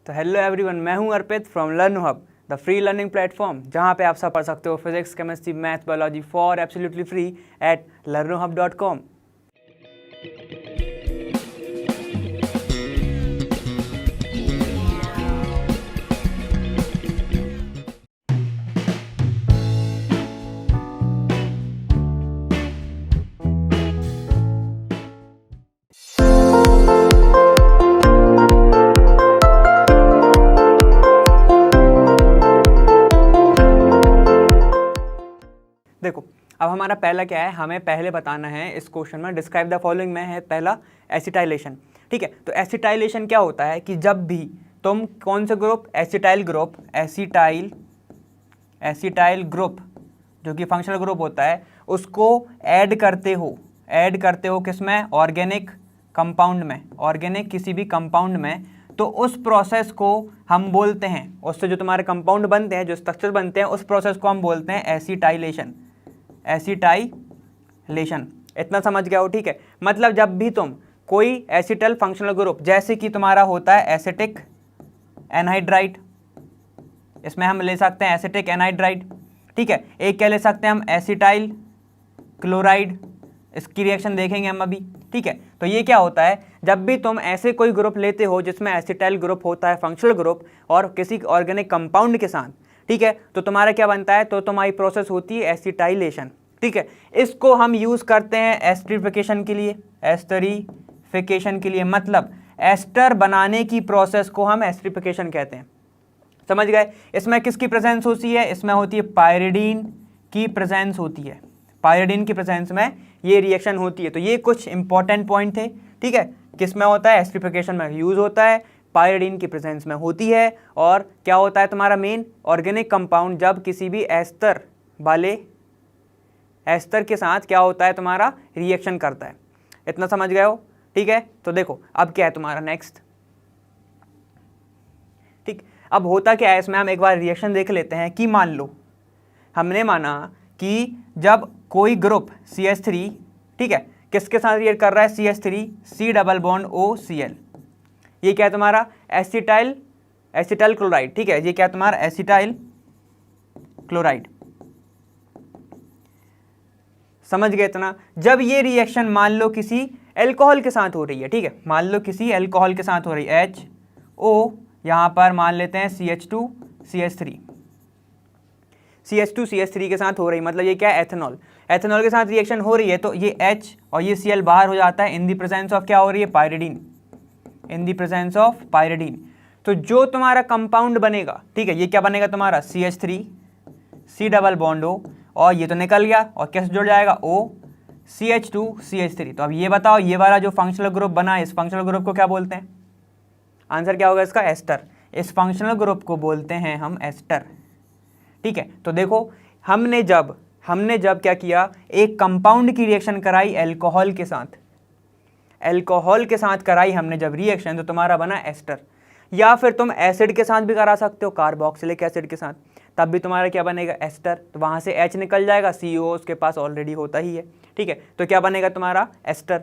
तो hello everyone, मैं हूं Arpit from Learn Hub, the free learning platform, जहां पे आप सब पढ़ सकते हो physics, chemistry, math, biology for absolutely free at learnerhub.com। देखो, अब हमारा पहला क्या है, हमें पहले बताना है इस क्वेश्चन में डिस्क्राइब द फॉलोइंग में है पहला एसिटाइलेशन। ठीक है, तो एसिटाइलेशन क्या होता है कि जब भी तुम कौन से ग्रुप, एसिटाइल ग्रुप जो कि फंक्शनल ग्रुप होता है, उसको ऐड करते हो किसमें, ऑर्गेनिक कंपाउंड में, ऑर्गेनिक किसी भी कंपाउंड में, तो उस प्रोसेस को हम बोलते हैं, उससे जो तुम्हारे कंपाउंड बनते हैं, जो स्ट्रक्चर बनते हैं, उस प्रोसेस को हम बोलते हैं एसिटाइलेशन। इतना समझ गया हो? ठीक है, मतलब जब भी तुम कोई एसिटल फंक्शनल ग्रुप, जैसे कि तुम्हारा होता है एसिटिक एनहाइड्राइड, इसमें हम ले सकते हैं एसिटिक एनहाइड्राइड। ठीक है, एक क्या ले सकते हैं हम, एसिटाइल क्लोराइड, इसकी रिएक्शन देखेंगे हम अभी। ठीक है, तो ये क्या होता है, जब भी तुम ऐसे कोई ग्रुप लेते हो जिसमें एसिटाइल ग्रुप होता है फंक्शनल ग्रुप और किसी ऑर्गेनिक कंपाउंड के साथ, ठीक है, तो तुम्हारा क्या बनता है, तो तुम्हारी प्रोसेस होती है एसिटाइलेशन। ठीक है, इसको हम यूज करते हैं एस्टरिफिकेशन के लिए, मतलब एस्टर बनाने की प्रोसेस को हम एस्टरिफिकेशन कहते हैं। समझ गए? इसमें किसकी प्रेजेंस होती है, इसमें होती है पायरिडीन की प्रेजेंस होती है, पायरिडीन की प्रेजेंस में ये रिएक्शन होती है। तो ये कुछ इंपॉर्टेंट पॉइंट थे। ठीक है, किस में होता है, एस्टरिफिकेशन में यूज होता है, पायरिडीन की प्रेजेंस में होती है। और क्या होता है तुम्हारा मेन, ऑर्गेनिक कंपाउंड जब किसी भी एस्टर वाले एस्टर के साथ क्या होता है, तुम्हारा रिएक्शन करता है। इतना समझ गए हो? ठीक है, तो देखो अब क्या है तुम्हारा नेक्स्ट। ठीक, अब होता क्या है इसमें, हम एक बार रिएक्शन देख लेते हैं कि मान लो हमने माना कि जब कोई ग्रुप CH3, ठीक है, किसके साथ रिएक्ट कर रहा है, CH3 C double bond OCl, ये क्या है तुम्हारा एसिटाइल क्लोराइड। ठीक है, ये क्या है तुम्हारा एसिटाइल क्लोराइड। समझ गए इतना? जब ये रिएक्शन मान लो किसी एल्कोहल के साथ हो रही है, ठीक है, मान लो किसी एल्कोहल के साथ हो रही है, HO, यहाँ पर मान लेते हैं CH2 CH3 के साथ हो रही, मतलब ये क्या है, एथेनॉल के साथ रिएक्शन हो रही है, तो ये H और ये Cl बाहर हो जाता है इन दी प्रेजेंस ऑफ क्या हो रही है, pyridine, in the presence of pyridine. तो जो तुम्हारा कंपाउंड बनेगा, ठीक है, ये क्या बनेगा तुम्हारा CH3 C double bond O, और ये तो निकल गया और कैसे जुड़ जाएगा, O CH2 CH3। तो अब ये बताओ, ये वाला जो फंक्शनल ग्रुप बना है, इस फंक्शनल ग्रुप को क्या बोलते हैं, आंसर क्या होगा इसका, एस्टर। इस फंक्शनल ग्रुप को बोलते हैं हम एस्टर। ठीक है, तो देखो हमने जब क्या किया, एक कंपाउंड की रिएक्शन कराई एल्कोहल के साथ कराई हमने जब रिएक्शन, तो तुम्हारा बना एस्टर। या फिर तुम एसिड के साथ भी करा सकते हो, कार्बोक्सिलिक एसिड के साथ, तब भी तुम्हारा क्या बनेगा, एस्टर। तो वहाँ से H निकल जाएगा, CO उसके पास ऑलरेडी होता ही है। ठीक है, तो क्या बनेगा तुम्हारा एस्टर।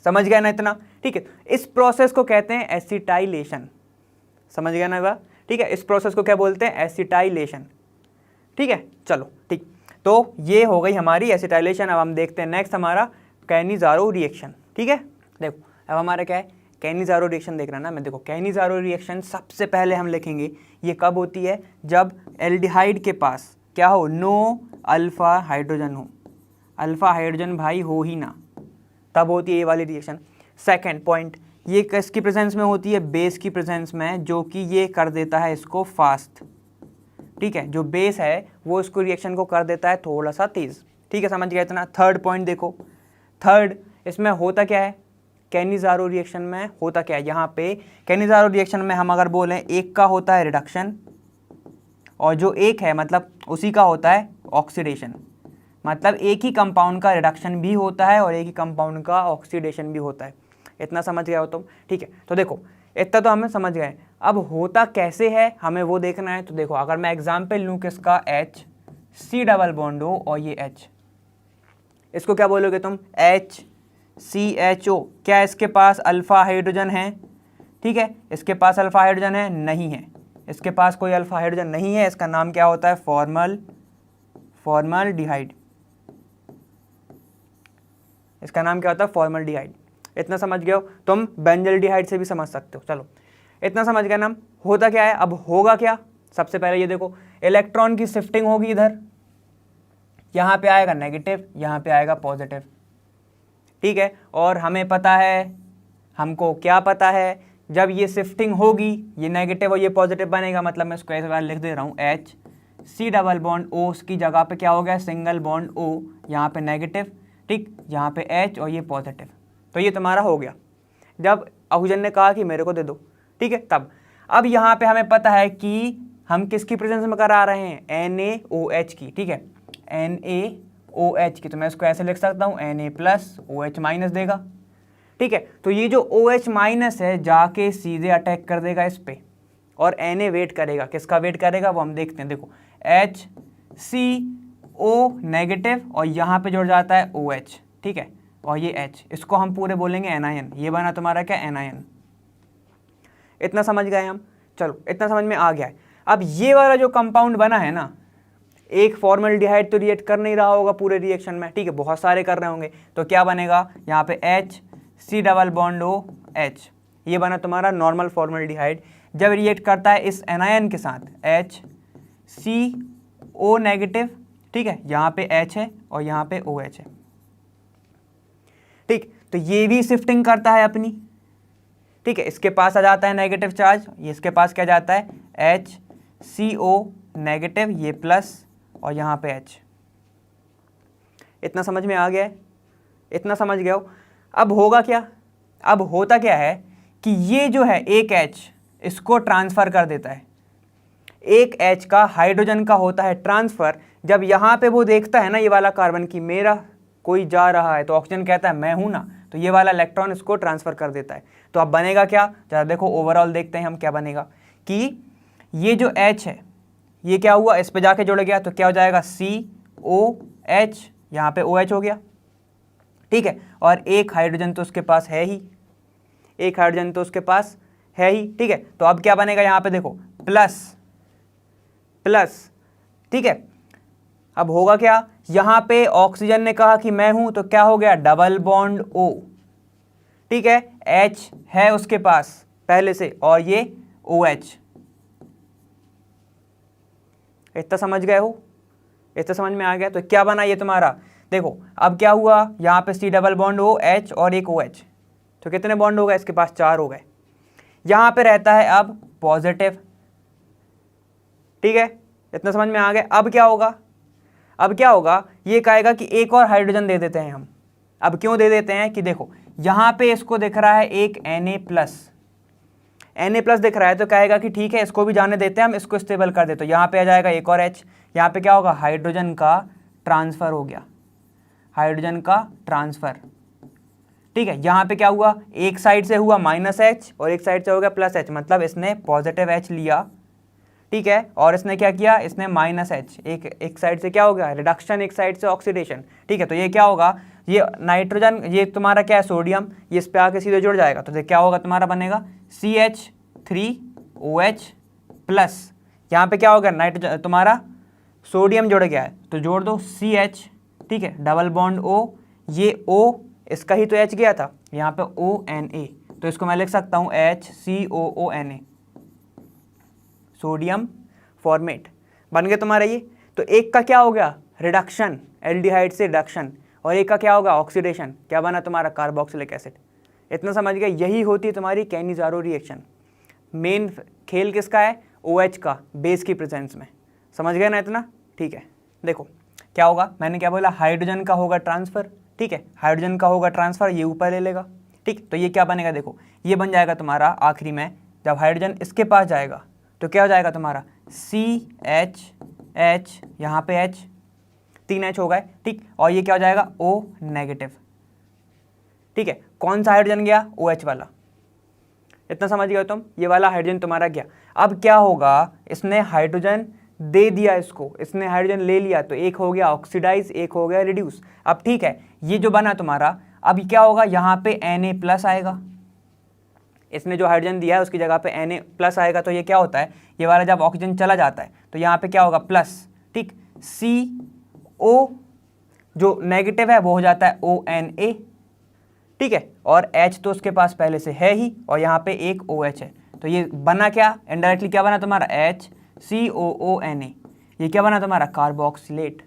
समझ गया ना इतना? ठीक है, इस प्रोसेस को कहते हैं एसिटाइलेशन। समझ गया ना बा? ठीक है, इस प्रोसेस को क्या बोलते हैं, एसिटाइलेशन। ठीक है, चलो ठीक, तो ये हो गई हमारी एसिटाइलेशन। अब हम देखते हैं नेक्स्ट हमारा कैनिज़ारो रिएक्शन। ठीक है, देखो अब हमारा क्या है, कैनिज़ारो रिएक्शन देख रहा ना मैं। देखो कैनिज़ारो रिएक्शन सबसे पहले हम लिखेंगे, ये कब होती है, जब एल्डिहाइड के पास क्या हो, नो अल्फा हाइड्रोजन हो, अल्फा हाइड्रोजन भाई हो ही ना, तब होती है ये वाली रिएक्शन। सेकेंड पॉइंट, ये किसकी प्रेजेंस में होती है, बेस की प्रेजेंस में, जो कि ये कर देता है इसको फास्ट। ठीक है, जो बेस है वो इसको रिएक्शन को कर देता है थोड़ा सा तेज। ठीक है, समझ गया इतना? थर्ड पॉइंट देखो, थर्ड इसमें होता क्या है, कैनिज़ारो रिएक्शन में होता क्या है, यहाँ पे कैनिज़ारो रिएक्शन में हम अगर बोलें, एक का होता है रिडक्शन, और जो एक है मतलब उसी का होता है ऑक्सीडेशन। मतलब एक ही कंपाउंड का रिडक्शन भी होता है और एक ही कंपाउंड का ऑक्सीडेशन भी होता है। इतना समझ गए हो तुम? ठीक है, तो देखो इतना तो हमें समझ गए। अब होता कैसे है हमें वो देखना है। तो देखो अगर मैं एग्जाम्पल लूँ किसका, C डबल बॉन्ड O और ये H, इसको क्या बोलोगे तुम, HCHO। क्या इसके पास अल्फा हाइड्रोजन है, ठीक है, इसके पास अल्फा हाइड्रोजन है, नहीं है, इसके पास कोई अल्फा हाइड्रोजन नहीं है, इसका नाम क्या होता है, फॉर्मल्डिहाइड। इसका नाम क्या होता है, फॉर्मल्डिहाइड। इतना समझ गए हो। तुम बेंजल्डिहाइड से भी समझ सकते हो। चलो इतना समझ गए ना। होता क्या है, अब होगा क्या, सबसे पहले ये देखो, इलेक्ट्रॉन की शिफ्टिंग होगी इधर, यहाँ पे आएगा नेगेटिव, यहाँ पे आएगा पॉजिटिव, ठीक है। और हमें पता है, हमको क्या पता है, जब ये शिफ्टिंग होगी ये नेगेटिव और ये पॉजिटिव बनेगा, मतलब मैं इसको ऐसे बार लिख दे रहा हूँ, H C double bond O, उसकी जगह पे क्या हो गया, सिंगल बॉन्ड O, यहाँ पे नेगेटिव, ठीक, यहाँ पे H और ये पॉजिटिव। तो ये तुम्हारा हो गया जब ऑक्सीजन ने कहा कि मेरे को दे दो, ठीक है। तब अब यहाँ पे हमें पता है कि हम किसकी प्रेजेंस में करा रहे हैं, NaOH की, ठीक है, NaOH की। तो मैं इसको ऐसे लिख सकता हूँ, Na प्लस OH माइनस देगा, ठीक है। तो ये जो OH माइनस है जाके सीधे अटैक कर देगा इस पे, और Na वेट करेगा, किसका वेट करेगा वो हम देखते हैं। देखो HCO नेगेटिव और यहाँ पे जुड़ जाता है OH, ठीक है, और ये H, इसको हम पूरे बोलेंगे एनायन। ये बना तुम्हारा क्या, एनायन। इतना समझ गए हम। चलो इतना समझ में आ गया है। अब ये वाला जो कंपाउंड बना है ना, एक फॉर्मल्डिहाइड तो रिएक्ट कर नहीं रहा होगा पूरे रिएक्शन में, ठीक है, बहुत सारे कर रहे होंगे। तो क्या बनेगा, यहाँ पे HC डबल बॉन्ड OH, ये बना तुम्हारा नॉर्मल फॉर्मल्डिहाइड। जब रिएक्ट करता है इस एनायन के साथ, HCO नेगेटिव, ठीक है, यहाँ पे H है और यहाँ पे OH है, ठीक। तो ये भी शिफ्टिंग करता है अपनी, ठीक है, इसके पास आ जाता है नेगेटिव चार्ज, ये इसके पास क्या जाता है, HCO नेगेटिव, ये प्लस और यहाँ पे H। इतना समझ में आ गया है, इतना समझ गए हो। अब होगा क्या, अब होता क्या है कि ये जो है एक H इसको ट्रांसफ़र कर देता है, एक H का हाइड्रोजन का होता है ट्रांसफ़र। जब यहाँ पे वो देखता है ना ये वाला कार्बन की मेरा कोई जा रहा है, तो ऑक्सीजन कहता है मैं हूँ ना, तो ये वाला इलेक्ट्रॉन इसको ट्रांसफ़र कर देता है। तो अब बनेगा क्या, जरा देखो ओवरऑल देखते हैं हम क्या बनेगा, कि ये जो H है ये क्या हुआ, इस पे जाके जुड़ गया, तो क्या हो जाएगा, COH, यहाँ पे OH हो गया, ठीक है। और एक हाइड्रोजन तो उसके पास है ही, एक हाइड्रोजन तो उसके पास है ही, ठीक है। तो अब क्या बनेगा, यहाँ पे देखो प्लस प्लस, ठीक है। अब होगा क्या, यहाँ पे ऑक्सीजन ने कहा कि मैं हूं, तो क्या हो गया, डबल बॉन्ड O, ठीक है, H है उसके पास पहले से और ये OH। इतना समझ गए हो, इतना समझ में आ गया। तो क्या बना ये तुम्हारा, देखो अब क्या हुआ, यहाँ पे C double bond O, H और एक OH, तो कितने बॉन्ड हो गए, इसके पास 4 हो गए। यहाँ पे रहता है अब पॉजिटिव, ठीक है, इतना समझ में आ गया। अब क्या होगा, अब क्या होगा, ये कहेगा कि एक और हाइड्रोजन दे देते हैं हम। अब क्यों दे देते हैं कि देखो यहाँ पे इसको दिख रहा है एक Na प्लस दिख रहा है, तो कहेगा कि ठीक है इसको भी जाने देते हैं हम, इसको स्टेबल कर देते। तो यहाँ पे आ जाएगा एक और H, यहाँ पे क्या होगा, हाइड्रोजन का ट्रांसफ़र हो गया, हाइड्रोजन का ट्रांसफ़र, ठीक है। यहाँ पे क्या हुआ, एक साइड से हुआ -H और एक साइड से हो गया +H, मतलब इसने पॉजिटिव H लिया, ठीक है, और इसने क्या किया, इसने -H, एक साइड से क्या हो गया, रिडक्शन, एक साइड से ऑक्सीडेशन, ठीक है। तो ये क्या होगा, ये नाइट्रोजन, ये तुम्हारा क्या है, सोडियम, ये इस पे आके सीधे जुड़ जाएगा। तो क्या होगा, तुम्हारा बनेगा CH3OH प्लस, यहाँ पे क्या होगा, नाइट्रोजन तुम्हारा सोडियम जुड़ गया है, तो जोड़ दो CH, ठीक है, डबल बॉन्ड O, ये O इसका ही तो H गया था, यहाँ पे ONA, तो इसको मैं लिख सकता हूँ HCOONA, सोडियम फॉर्मेट बन गया तुम्हारा ये। तो एक का क्या हो गया, रिडक्शन, एल्डिहाइड से रिडक्शन, और एक का क्या होगा, ऑक्सीडेशन, क्या बना तुम्हारा, कार्बोक्सिलिक एसिड। इतना समझ गए, यही होती है तुम्हारी कैनिज़ारो रिएक्शन। मेन खेल किसका है, OH का, बेस की प्रेजेंस में। समझ गए ना इतना, ठीक है। देखो क्या होगा, मैंने क्या बोला, हाइड्रोजन का होगा ट्रांसफ़र, ठीक है, हाइड्रोजन का होगा ट्रांसफ़र, ये ऊपर ले लेगा, ठीक। तो ये क्या बनेगा, देखो ये बन जाएगा तुम्हारा आखिरी में, जब हाइड्रोजन इसके पास जाएगा तो क्या हो जाएगा तुम्हारा, CH, यहाँ पे H, 3 H हो गए, ठीक, और ये क्या हो जाएगा, O नेगेटिव, ठीक है। कौन सा हाइड्रोजन गया, OH वाला। इतना समझ गए तुम, ये वाला हाइड्रोजन तुम्हारा गया। अब क्या होगा, इसने हाइड्रोजन दे दिया इसको, इसने हाइड्रोजन ले लिया, तो एक हो गया ऑक्सीडाइज, एक हो गया रिड्यूस। अब ठीक है, ये जो बना तुम्हारा, अब क्या होगा, यहाँ पे Na प्लस आएगा, इसने जो हाइड्रोजन दिया है उसकी जगह पे Na प्लस आएगा, तो ये क्या होता है, ये वाला जब ऑक्सीजन चला जाता है तो यहाँ पे क्या होगा प्लस, ठीक, CO जो नेगेटिव है वो हो जाता है ONA, ठीक है, और H तो उसके पास पहले से है ही, और यहाँ पे एक OH है, तो ये बना क्या, इनडायरेक्टली क्या बना तुम्हारा HCOONA, ये क्या बना तुम्हारा कार्बोक्सिलेट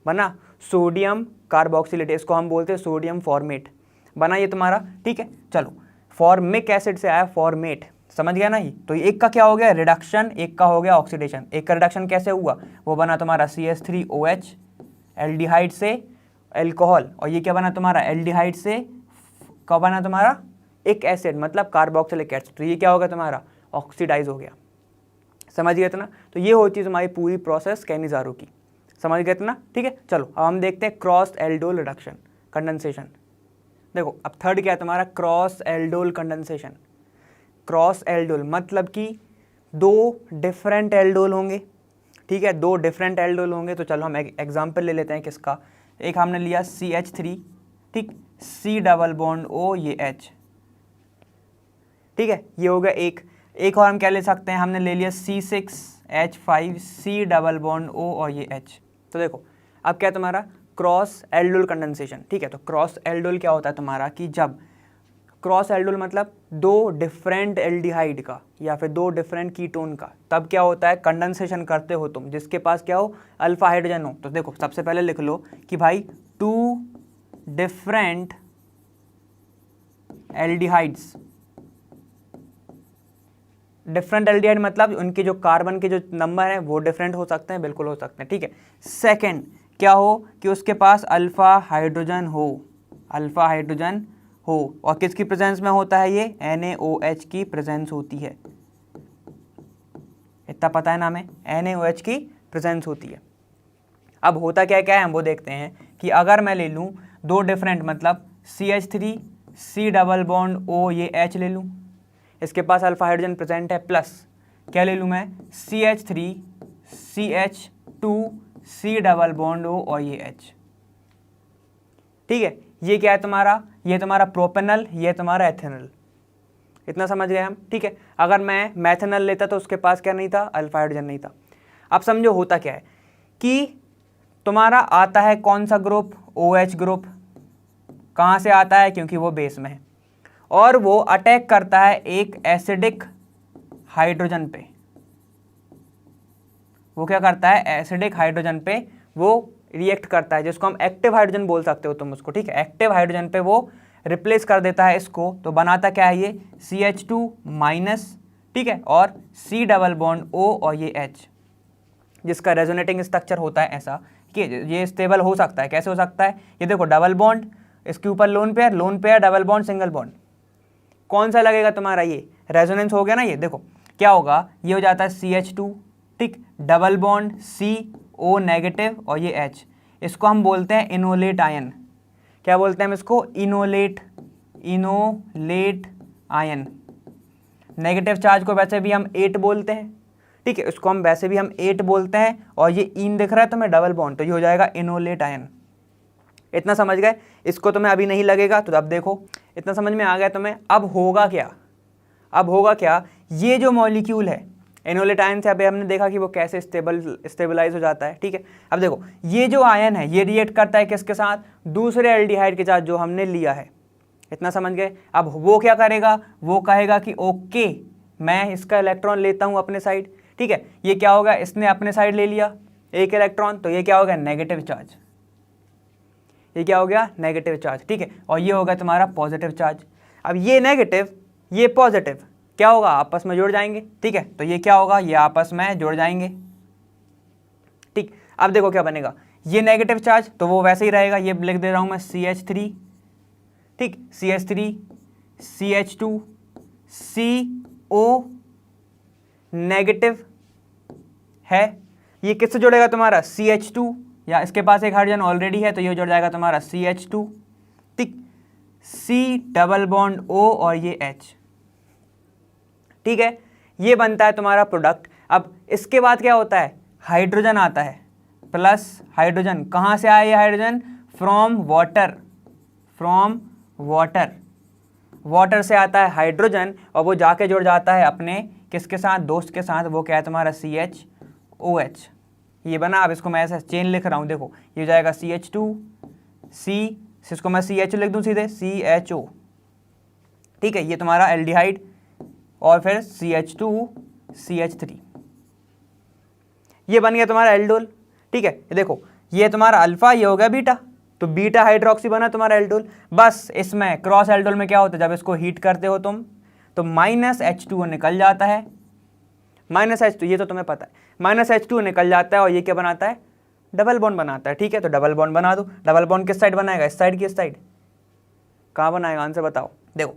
बना, सोडियम कार्बोक्सिलेट, इसको हम बोलते हैं सोडियम फॉर्मेट बना ये तुम्हारा, ठीक है। चलो फॉर्मिक एसिड से आया फॉर्मेट, समझ गया ना ही, तो एक का क्या हो गया रिडक्शन, एक का हो गया ऑक्सीडेशन। एक का रिडक्शन कैसे हुआ, वो बना तुम्हारा CH3OH एल्डिहाइड से एल्कोहल, और ये क्या बना तुम्हारा एल्डिहाइड से क्या बना तुम्हारा एक एसिड, मतलब कार्बोक्सिलिक एसिड, तो ये क्या हो गया तुम्हारा ऑक्सीडाइज हो गया, समझ गए थे ना। तो ये होती है तुम्हारी पूरी प्रोसेस कैनिज़ारो की, समझ गए थे ना, ठीक है। चलो अब हम देखते हैं क्रॉस एल्डोल रिडक्शन कंडेंसेशन। देखो अब थर्ड क्या है तुम्हारा cross aldol condensation. Cross aldol मतलब कि दो डिफरेंट एल्डोल होंगे, ठीक है, दो डिफरेंट एल्डोल होंगे। तो चलो हम एक एग्जांपल ले लेते हैं किसका, एक हमने लिया CH3, ठीक, C डबल बॉन्ड O ये H, ठीक है, ये हो गया एक और हम क्या ले सकते हैं, हमने ले लिया C6H5 C double bond O और ये H। तो देखो अब क्या तुम्हारा क्रॉस एल्डोल कंडेंसेशन, ठीक है। तो क्रॉस एल्डोल क्या होता है तुम्हारा कि जब क्रॉस एल्डोल मतलब दो डिफरेंट एल्डिहाइड का या फिर दो डिफरेंट कीटोन का, तब क्या होता है कंडेंसेशन करते हो तुम, जिसके पास क्या हो अल्फा हाइड्रोजन हो। तो देखो सबसे पहले लिख लो कि भाई two different aldehydes, different aldehyde मतलब उनके जो कार्बन के जो नंबर हैं वो डिफरेंट हो सकते हैं, बिल्कुल हो सकते हैं, ठीक है। सेकंड क्या हो कि उसके पास अल्फा हाइड्रोजन हो, अल्फा हाइड्रोजन हो, और किसकी प्रेजेंस में होता है ये NaOH की प्रेजेंस होती है, इतना पता है ना हमें, NaOH की प्रेजेंस होती है। अब होता क्या क्या है हम वो देखते हैं कि अगर मैं ले लूँ दो डिफरेंट मतलब CH3 C double bond O ये H ले लूँ, इसके पास अल्फा हाइड्रोजन प्रेजेंट है, प्लस क्या ले लूँ मैं CH3 CH2 C double bond O और ये H, ठीक है। ये क्या है तुम्हारा, ये तुम्हारा प्रोपेनल, ये तुम्हारा एथेनल, इतना समझ गए हम, ठीक है। अगर मैं मैथेनल लेता तो उसके पास क्या नहीं था अल्फा हाइड्रोजन नहीं था। अब समझो होता क्या है कि तुम्हारा आता है कौन सा ग्रुप OH ग्रुप, कहाँ से आता है क्योंकि वो बेस में है, और वो अटैक करता है एक एसिडिक हाइड्रोजन पे, वो क्या करता है एसिडिक हाइड्रोजन पे वो रिएक्ट करता है, जिसको हम एक्टिव हाइड्रोजन बोल सकते हो तुम उसको, ठीक है। एक्टिव हाइड्रोजन पे वो रिप्लेस कर देता है इसको, तो बनाता क्या है ये CH2 माइनस, ठीक है, और C डबल बॉन्ड O और ये H, जिसका रेजोनेटिंग स्ट्रक्चर होता है ऐसा कि ये स्टेबल हो सकता है। कैसे हो सकता है, ये देखो डबल बॉन्ड, इसके ऊपर lone pair double bond single bond, कौन सा लगेगा तुम्हारा ये रेजोनेंस हो गया ना, ये देखो क्या होगा, ये हो जाता है CH2, ठीक, डबल बॉन्ड CO नेगेटिव और ये H, इसको हम बोलते हैं इनोलेट आयन। क्या बोलते हैं हम इसको इनोलेट आयन। नेगेटिव चार्ज को वैसे भी हम 8 बोलते हैं, ठीक है, इसको हम वैसे भी हम 8 बोलते हैं, और ये इन दिख रहा है तुम्हें डबल बॉन्ड, तो ये हो जाएगा इनोलेट आयन। इतना समझ गए, इसको तुम्हें अभी नहीं लगेगा, तो अब देखो इतना समझ में आ गया तुम्हें। अब होगा क्या, ये जो मॉलिक्यूल है इनोलेट आयन से अभी हमने देखा कि वो कैसे स्टेबलाइज हो जाता है, ठीक है। अब देखो ये जो आयन है ये रिएक्ट करता है किसके साथ, दूसरे एल्डिहाइड के साथ जो हमने लिया है, इतना समझ गए। अब वो क्या करेगा, वो कहेगा कि ओके मैं इसका इलेक्ट्रॉन लेता हूँ अपने साइड, ठीक है। ये क्या होगा, इसने अपने साइड ले लिया एक इलेक्ट्रॉन, तो ये क्या हो गया नेगेटिव चार्ज, ये क्या हो गया नेगेटिव चार्ज, ठीक है, और ये होगा तुम्हारा पॉजिटिव चार्ज। अब ये नेगेटिव ये पॉजिटिव क्या होगा, आपस में जुड़ जाएंगे, ठीक है, तो ये क्या होगा, ये आपस में जुड़ जाएंगे, ठीक। अब देखो क्या बनेगा, ये नेगेटिव चार्ज तो वो वैसे ही रहेगा, ये लिख दे रहा हूं मैं CH3, ठीक, CH3 CH2 CO नेगेटिव है, ये किससे जुड़ेगा तुम्हारा CH2, या इसके पास एक हाइड्रोजन ऑलरेडी है तो ये जुड़ जाएगा तुम्हारा CH2, ठीक, C डबल बॉन्ड O और ये H, ठीक है। ये बनता है तुम्हारा प्रोडक्ट। अब इसके बाद क्या होता है, हाइड्रोजन आता है, प्लस हाइड्रोजन, कहाँ से आया ये हाइड्रोजन, फ्रॉम वाटर, वाटर से आता है हाइड्रोजन और वो जाके जुड़ जाता है अपने किसके साथ, दोस्त के साथ, वो क्या है तुम्हारा CHOH। ये बना, अब इसको मैं ऐसे चेन लिख रहा हूँ, देखो ये हो जाएगा CH2C, इसको मैं CH लिख दूँ सीधे, CHO, ठीक है, ये तुम्हारा एल्डिहाइड, और फिर CH2CH3, ये बन गया तुम्हारा एल्डोल। ठीक है, ये देखो ये तुम्हारा अल्फा, ये हो गया बीटा, तो बीटा हाइड्रोक्सी बना तुम्हारा एल्डोल। बस इसमें क्रॉस एल्डोल में क्या होता है, जब इसको हीट करते हो तुम तो -H2O निकल जाता है, -H2, ये तो तुम्हें पता है, -H2O निकल जाता है और ये क्या बनाता है, डबल बॉन्ड बनाता है। ठीक है, तो डबल बॉन्ड बना दो। डबल बॉन्ड किस साइड बनाएगा, इस साइड की इस साइड, कहाँ बनाएगा, आंसर बताओ। देखो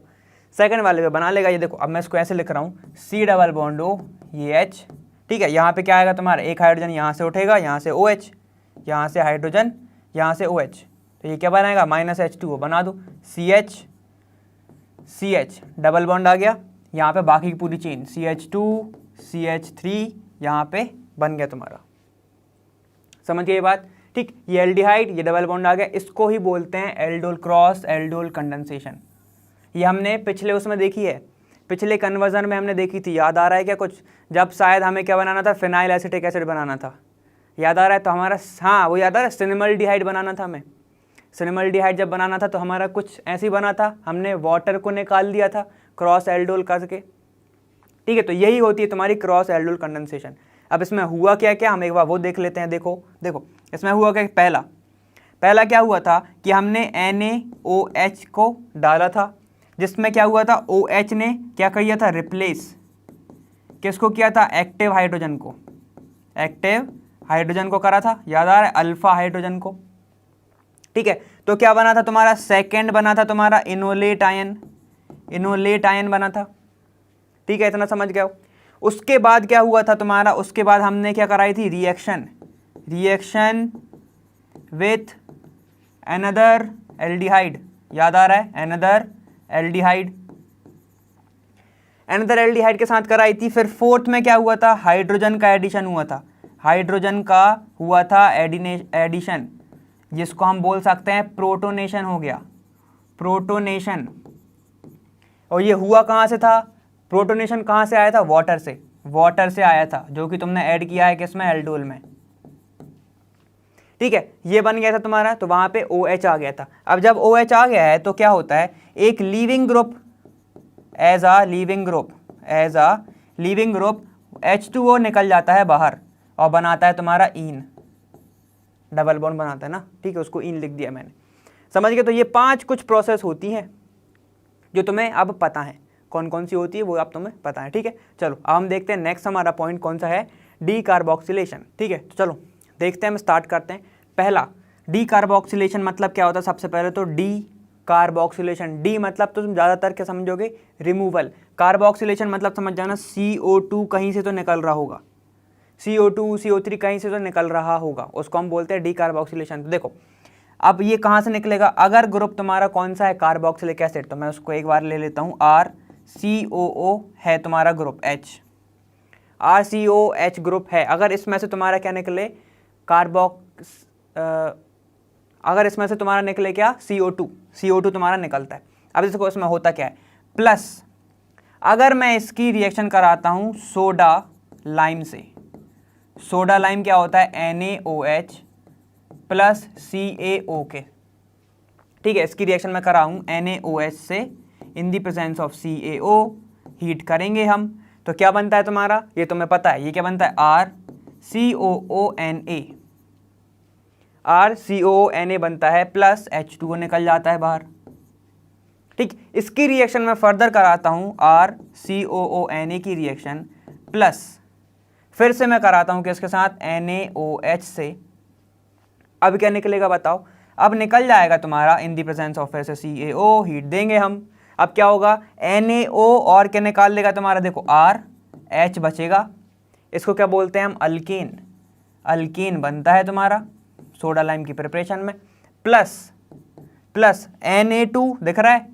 सेकंड वाले पे बना लेगा, ये देखो अब मैं इसको ऐसे लिख रहा हूँ C डबल बॉन्ड O, ये H। ठीक है, यहाँ पे क्या आएगा तुम्हारा, एक हाइड्रोजन यहाँ से उठेगा, यहाँ से OH, यहाँ से हाइड्रोजन, यहाँ से OH, तो ये क्या बनाएगा, -H2O बना दो, CH डबल बॉन्ड आ गया, यहाँ पे बाकी की पूरी चेन CH2 CH3 यहाँ पे बन गया तुम्हारा। समझ गए ये बात। ठीक, ये एल्डिहाइड, ये डबल बॉन्ड आ गया, इसको ही बोलते हैं एल्डोल क्रॉस एल्डोल कंडेंसेशन। ये हमने पिछले उसमें देखी है, पिछले कन्वर्जन में हमने देखी थी, याद आ रहा है क्या कुछ, जब शायद हमें क्या बनाना था, फिनाइल एसिटिक एसिड बनाना था, याद आ रहा है, तो हमारा, हाँ वो याद आ रहा है, सिनेमल्डिहाइड बनाना था हमें। सिनेमल्डिहाइड जब बनाना था तो हमारा कुछ ऐसे ही बना था, हमने वाटर को निकाल दिया था क्रॉस एल्डोल करके। ठीक है, तो यही होती है तुम्हारी क्रॉस एल्डोल कंडेंसेशन। अब इसमें हुआ क्या क्या, हम एक बार वो देख लेते हैं। देखो देखो इसमें हुआ क्या, पहला क्या हुआ था कि हमने NaOH को डाला था, जिसमें क्या हुआ था, OH ने क्या किया था, रिप्लेस किसको किया था, एक्टिव हाइड्रोजन को, एक्टिव हाइड्रोजन को करा था, याद आ रहा है, अल्फा हाइड्रोजन को। ठीक है, तो क्या बना था तुम्हारा, सेकंड बना था तुम्हारा इनोलेट आयन, इनोलेट आयन बना था। ठीक है, इतना समझ गए हो। उसके बाद क्या हुआ था तुम्हारा, उसके बाद हमने क्या कराई थी, रिएक्शन विथ अनदर एल्डिहाइड, याद आ रहा है, अनदर एल्डिहाइड के साथ कराई थी। फिर फोर्थ में क्या हुआ था, हाइड्रोजन का एडिशन हुआ था, हाइड्रोजन का हुआ था एडिशन, जिसको हम बोल सकते हैं प्रोटोनेशन हो गया, प्रोटोनेशन। और ये हुआ कहाँ से था, प्रोटोनेशन कहाँ से आया था, वाटर से आया था, जो कि तुमने ऐड किया है किसमें, एल्डोल में। ठीक है, ये बन गया था तुम्हारा, तो वहां पे OH आ गया था। अब जब OH आ गया है तो क्या होता है, एक leaving group, as a leaving group H2O निकल जाता है बाहर और बनाता है तुम्हारा ईन, डबल बॉन्ड बनाता है ना। ठीक है, उसको ईन लिख दिया मैंने, समझ गए। तो ये 5 कुछ प्रोसेस होती हैं जो तुम्हें अब पता है, कौन कौन सी होती है वो अब तुम्हें पता है। ठीक है, चलो अब हम देखते हैं नेक्स्ट हमारा पॉइंट कौन सा है, डी कार्बोक्सिलेशन। ठीक है, तो चलो देखते हैं, हम स्टार्ट करते हैं। पहला, डी कार्बोक्सिलेशन मतलब क्या होता है, सबसे पहले तो डी कार्बोक्सिलेशन, डी मतलब तो तुम ज़्यादातर क्या समझोगे, रिमूवल। कार्बोक्सिलेशन मतलब समझ जाना CO2 कहीं से तो निकल रहा होगा, CO2 CO3 कहीं से तो निकल रहा होगा, उसको हम बोलते हैं डी कार्बोक्सिलेशन। तो देखो अब ये कहाँ से निकलेगा, अगर ग्रुप तुम्हारा कौन सा है, कार्बोक्सिलिक एसिड, तो मैं उसको एक बार ले लेता हूँ, RCOO है तुम्हारा ग्रुप, RCOH ग्रुप है। अगर इसमें से तुम्हारा क्या निकले, अगर इसमें से तुम्हारा निकले क्या, CO2 तुम्हारा निकलता है। अब देखो इसमें होता क्या है, प्लस अगर मैं इसकी रिएक्शन कराता हूँ सोडा लाइम से, सोडा लाइम क्या होता है, NaOH प्लस CaO के। ठीक है, इसकी रिएक्शन मैं कराऊँ NaOH से in the presence of CaO, heat करेंगे हम, तो क्या बनता है तुम्हारा, ये तुम्हें पता है, ये क्या बनता है, RCOONA बनता है, प्लस H2O निकल जाता है बाहर। ठीक, इसकी रिएक्शन मैं फर्दर कराता हूँ RCOONA की रिएक्शन, प्लस फिर से मैं कराता हूँ किसके साथ, NaOH से। अब क्या निकलेगा बताओ, अब निकल जाएगा तुम्हारा इन दी प्रेजेंस ऑफ फिर से CaO, हीट देंगे हम। अब क्या होगा, NaO और क्या निकाल लेगा तुम्हारा, देखो RH बचेगा, इसको क्या बोलते हैं हम, अल्केन, अल्केन बनता है तुम्हारा सोडा लाइम की प्रिपरेशन में, प्लस Na2 दिख रहा है,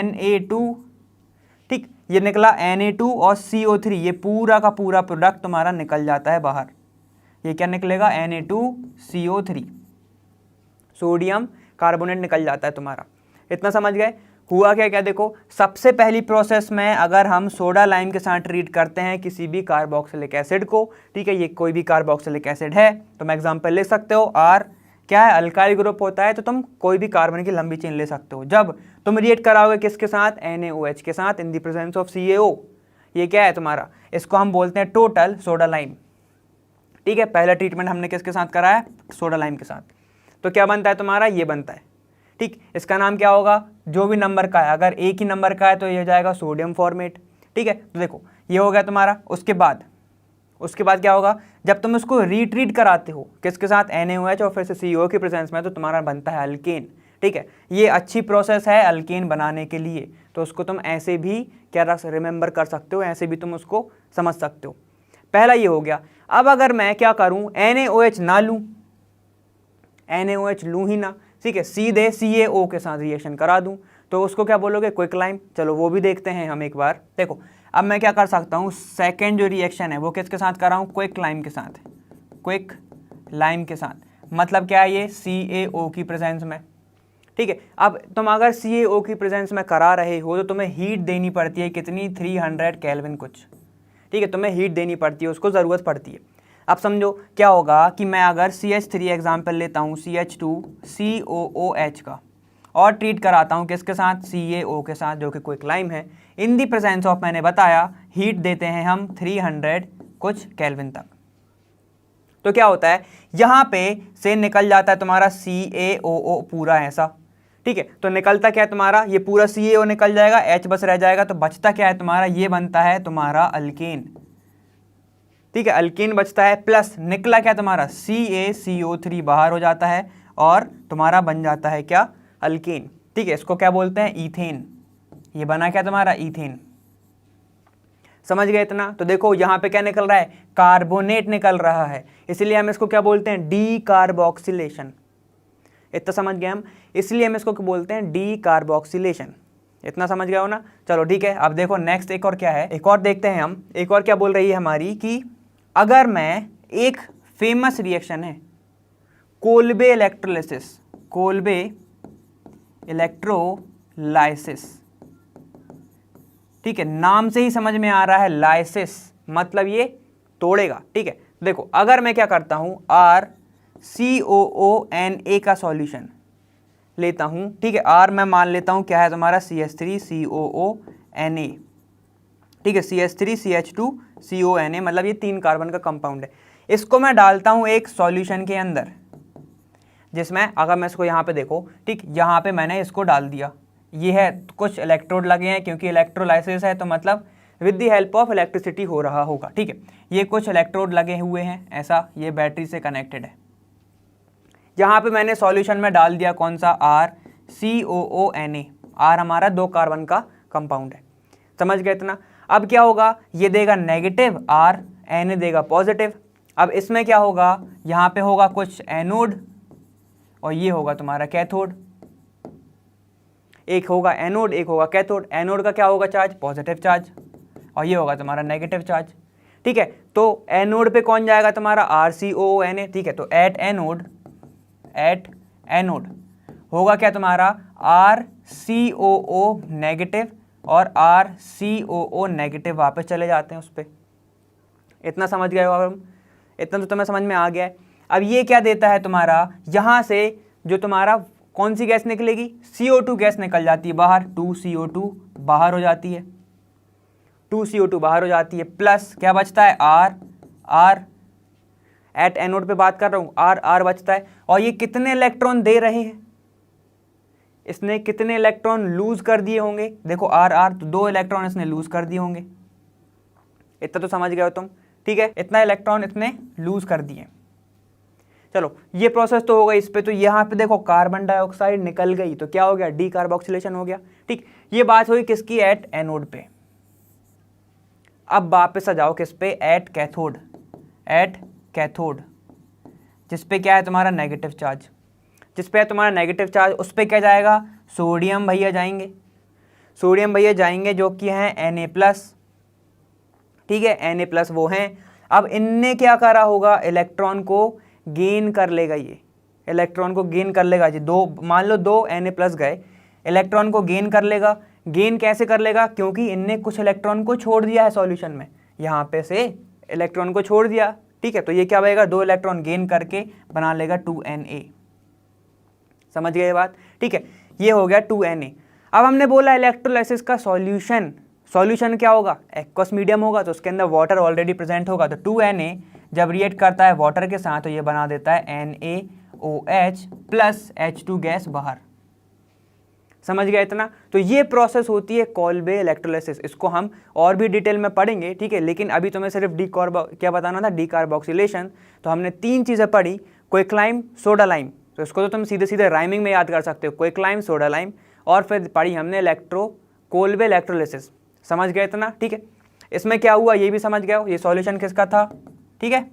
Na2। ठीक, ये निकला Na2 और CO3, ये पूरा का पूरा प्रोडक्ट तुम्हारा निकल जाता है बाहर। ये क्या निकलेगा, Na2CO3, सोडियम कार्बोनेट निकल जाता है तुम्हारा। इतना समझ गए। हुआ क्या क्या देखो, सबसे पहली प्रोसेस में अगर हम सोडा लाइम के साथ ट्रीट करते हैं किसी भी कार्बोक्सिलिक एसिड को, ठीक है, ये कोई भी कार्बोक्सिलिक एसिड है, तो मैं एग्जांपल ले सकते हो आर क्या है, अल्काइल ग्रुप होता है, तो तुम कोई भी कार्बन की लंबी चेन ले सकते हो। जब तुम रिएक्ट कराओगे किसके साथ, NaOH के साथ in the presence of CaO, ये क्या है तुम्हारा, इसको हम बोलते हैं टोटल सोडा लाइम, ठीक है। पहला ट्रीटमेंट हमने किसके साथ करा है, सोडा लाइम के साथ, तो क्या बनता है तुम्हारा, ये बनता है, ठीक। इसका नाम क्या होगा, जो भी नंबर का है, अगर एक ही नंबर का है तो ये हो जाएगा सोडियम फॉर्मेट, ठीक है। तो देखो ये हो गया तुम्हारा। उसके बाद क्या होगा, जब तुम इसको रीट्रीट कराते हो किसके साथ, NaOH और फिर से CO की प्रेजेंस में, तो तुम्हारा बनता है अल्केन, ठीक है। ये अच्छी प्रोसेस है अल्केन बनाने के लिए, तो उसको तुम ऐसे भी क्या रिमेंबर कर सकते हो, ऐसे भी तुम उसको समझ सकते हो। पहला ये हो गया। अब अगर मैं क्या करूं, NaOH ना लूं, NaOH लूं ही ना, ठीक है, सीधे CaO के साथ रिएक्शन करा दूं, तो उसको क्या बोलोगे, क्विक लाइम। चलो वो भी देखते हैं हम एक बार। देखो अब मैं क्या कर सकता हूँ, सेकेंड जो रिएक्शन है वो किसके साथ कर रहा हूँ, क्विक लाइम के साथ, क्विक लाइम के साथ। मतलब क्या है, ये CaO की प्रेजेंस में, ठीक है। अब तुम अगर CaO की प्रेजेंस में करा रहे हो तो तुम्हें हीट देनी पड़ती है, कितनी, 300 केल्विन कुछ, ठीक है, तुम्हें हीट देनी पड़ती है, उसको ज़रूरत पड़ती है। अब समझो क्या होगा कि मैं अगर CH3 एग्जाम्पल लेता हूँ, CH2COOH का, और ट्रीट कराता हूँ किसके साथ, CaO के साथ, जो कि क्विक लाइम है। इन दी प्रेजेंस ऑफ, मैंने बताया, हीट देते हैं हम 300 कुछ केल्विन तक। तो क्या होता है, यहाँ पे से निकल जाता है तुम्हारा CaOO पूरा ऐसा, ठीक है। तो निकलता क्या है तुम्हारा, ये पूरा CaO निकल जाएगा, H बस रह जाएगा, तो बचता क्या है तुम्हारा, ये बनता है तुम्हारा अल्केन, ठीक है, अल्केन बचता है। प्लस निकला क्या तुम्हारा, CaCO3 बाहर हो जाता है और तुम्हारा बन जाता है क्या, अल्केन, ठीक है। इसको क्या बोलते हैं, ईथेन। ये बना क्या तुम्हारा, ईथेन। समझ गए इतना। तो देखो यहाँ पे क्या निकल रहा है, कार्बोनेट निकल रहा है, इसलिए हम इसको क्या बोलते हैं, डी कार्बोक्सिलेशन। इतना समझ गए हम, इसलिए हम इसको क्या बोलते हैं, डी कार्बोक्सिलेशन। इतना समझ गए हो ना। चलो ठीक है, अब देखो नेक्स्ट एक और क्या है, एक और देखते हैं हम। एक और क्या बोल रही है हमारी कि अगर मैं, एक फेमस रिएक्शन है कोल्बे इलेक्ट्रोलाइसिस, कोल्बे इलेक्ट्रोलाइसिस, ठीक है, नाम से ही समझ में आ रहा है, लाइसिस मतलब ये तोड़ेगा, ठीक है। देखो अगर मैं क्या करता हूं, RCOONA का सॉल्यूशन लेता हूं, ठीक है, R मैं मान लेता हूं क्या है तुम्हारा, CH3COONA, ठीक है, CH3CH2CONA, मतलब ये 3 कार्बन का कंपाउंड है। इसको मैं डालता हूं एक सॉल्यूशन के अंदर, जिसमें अगर मैं इसको यहाँ पे देखो, ठीक, यहाँ पे मैंने इसको डाल दिया, ये है, कुछ इलेक्ट्रोड लगे हैं, क्योंकि इलेक्ट्रोलाइसिस है तो मतलब with the help of electricity हो रहा होगा, ठीक है। ये कुछ इलेक्ट्रोड लगे हुए हैं ऐसा, ये बैटरी से कनेक्टेड है। यहाँ पे मैंने सॉल्यूशन में डाल दिया कौन सा, RCOONA, R हमारा 2 कार्बन का कंपाउंड है। समझ गए इतना। अब क्या होगा, ये देगा नेगेटिव R, Na देगा पॉजिटिव। अब इसमें क्या होगा, यहाँ पे होगा कुछ एनोड और ये होगा तुम्हारा कैथोड। एक होगा एनोड, एक होगा कैथोड। एनोड का क्या होगा चार्ज, पॉजिटिव चार्ज, और ये होगा तुम्हारा नेगेटिव चार्ज, ठीक है। तो एनोड पे कौन जाएगा तुम्हारा, RCOONA, ठीक है। तो एट एनोड होगा क्या तुम्हारा, RCOO नेगेटिव और RCOO नेगेटिव वापस चले जाते हैं उस पर। इतना समझ गए हो अब, इतना तो तुम्हें समझ में आ गया है। अब ये क्या देता है तुम्हारा, यहाँ से जो तुम्हारा कौन सी गैस निकलेगी, CO2 गैस निकल जाती है बाहर, 2CO2 बाहर हो जाती है, 2CO2 बाहर हो जाती है। प्लस क्या बचता है, R एट एनोड पे बात कर रहा हूँ, R बचता है। और ये कितने इलेक्ट्रॉन दे रहे हैं, इसने कितने इलेक्ट्रॉन लूज कर दिए होंगे, देखो R तो 2 इलेक्ट्रॉन इसने लूज कर दिए होंगे। इतना तो समझ गए हो तुम, ठीक है, इतना इलेक्ट्रॉन इतने लूज कर दिए। चलो ये प्रोसेस तो हो गई इस पे। तो यहाँ पे देखो कार्बन डाइऑक्साइड निकल गई, तो क्या हो गया, डी कार्बोक्सिलेशन हो गया, ठीक। ये बात हुई किसकी, एट एनोड पे। अब वापस आ जाओ किस पे, एट कैथोड, जिस पे क्या है तुम्हारा नेगेटिव चार्ज, जिस पे है तुम्हारा नेगेटिव चार्ज, उस पे क्या जाएगा, सोडियम भैया जाएंगे, सोडियम भैया जाएंगे जो कि हैं Na+, ठीक है, Na+ वो हैं। अब इनने क्या करा होगा, इलेक्ट्रॉन को गेन कर लेगा, ये इलेक्ट्रॉन को गेन कर लेगा जी। 2 मान लो 2 Na+ गए, इलेक्ट्रॉन को गेन कर लेगा। गेन कैसे कर लेगा? क्योंकि इनने कुछ इलेक्ट्रॉन को छोड़ दिया है सॉल्यूशन में, यहाँ पे से इलेक्ट्रॉन को छोड़ दिया, ठीक है। तो ये क्या बनेगा, 2 इलेक्ट्रॉन गेन करके बना लेगा 2Na। समझ गए ये बात, ठीक है। ये हो गया 2Na। अब हमने बोला इलेक्ट्रोलाइसिस का सॉल्यूशन, सॉल्यूशन क्या होगा, एक्वस मीडियम होगा, तो उसके अंदर वाटर ऑलरेडी प्रेजेंट होगा। तो 2Na जब रिएक्ट करता है वाटर के साथ तो ये बना देता है NaOH प्लस H2 गैस बाहर। समझ गया इतना? तो ये प्रोसेस होती है कोल्बे इलेक्ट्रोलाइसिस। इसको हम और भी डिटेल में पढ़ेंगे, ठीक है। लेकिन अभी तुम्हें सिर्फ क्या बताना था, डीकार्बोक्सिलेशन। तो हमने 3 चीज़ें पढ़ी, क्विकलाइम, सोडा लाइम। तो इसको तो तुम सीधे सीधे राइमिंग में याद कर सकते हो, क्विकलाइम, सोडा लाइम। और फिर पढ़ी हमने कोल्बे इलेक्ट्रोलाइसिस। समझ गए इतना, ठीक है। इसमें क्या हुआ ये भी समझ गए हो, ये सॉल्यूशन किसका था, ठीक है।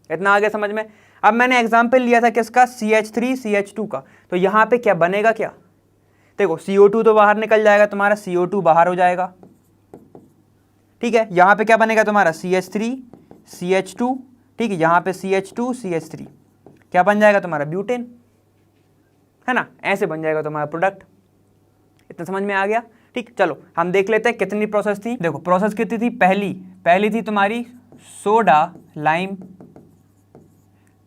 इतना आगे समझ में। अब मैंने एग्जाम्पल लिया था किसका, CH3 CH2 का। तो यहाँ पे क्या बनेगा, क्या देखो, CO2 तो बाहर निकल जाएगा तुम्हारा, CO2 बाहर हो जाएगा, ठीक है। यहाँ पे क्या बनेगा तुम्हारा, CH3 CH2, ठीक है। यहाँ पे CH2 CH3 क्या बन जाएगा तुम्हारा, ब्यूटेन, है ना। ऐसे बन जाएगा तुम्हारा प्रोडक्ट। इतना समझ में आ गया, ठीक। चलो हम देख लेते हैं कितनी प्रोसेस थी। देखो प्रोसेस कितनी थी, पहली थी तुम्हारी सोडा लाइम।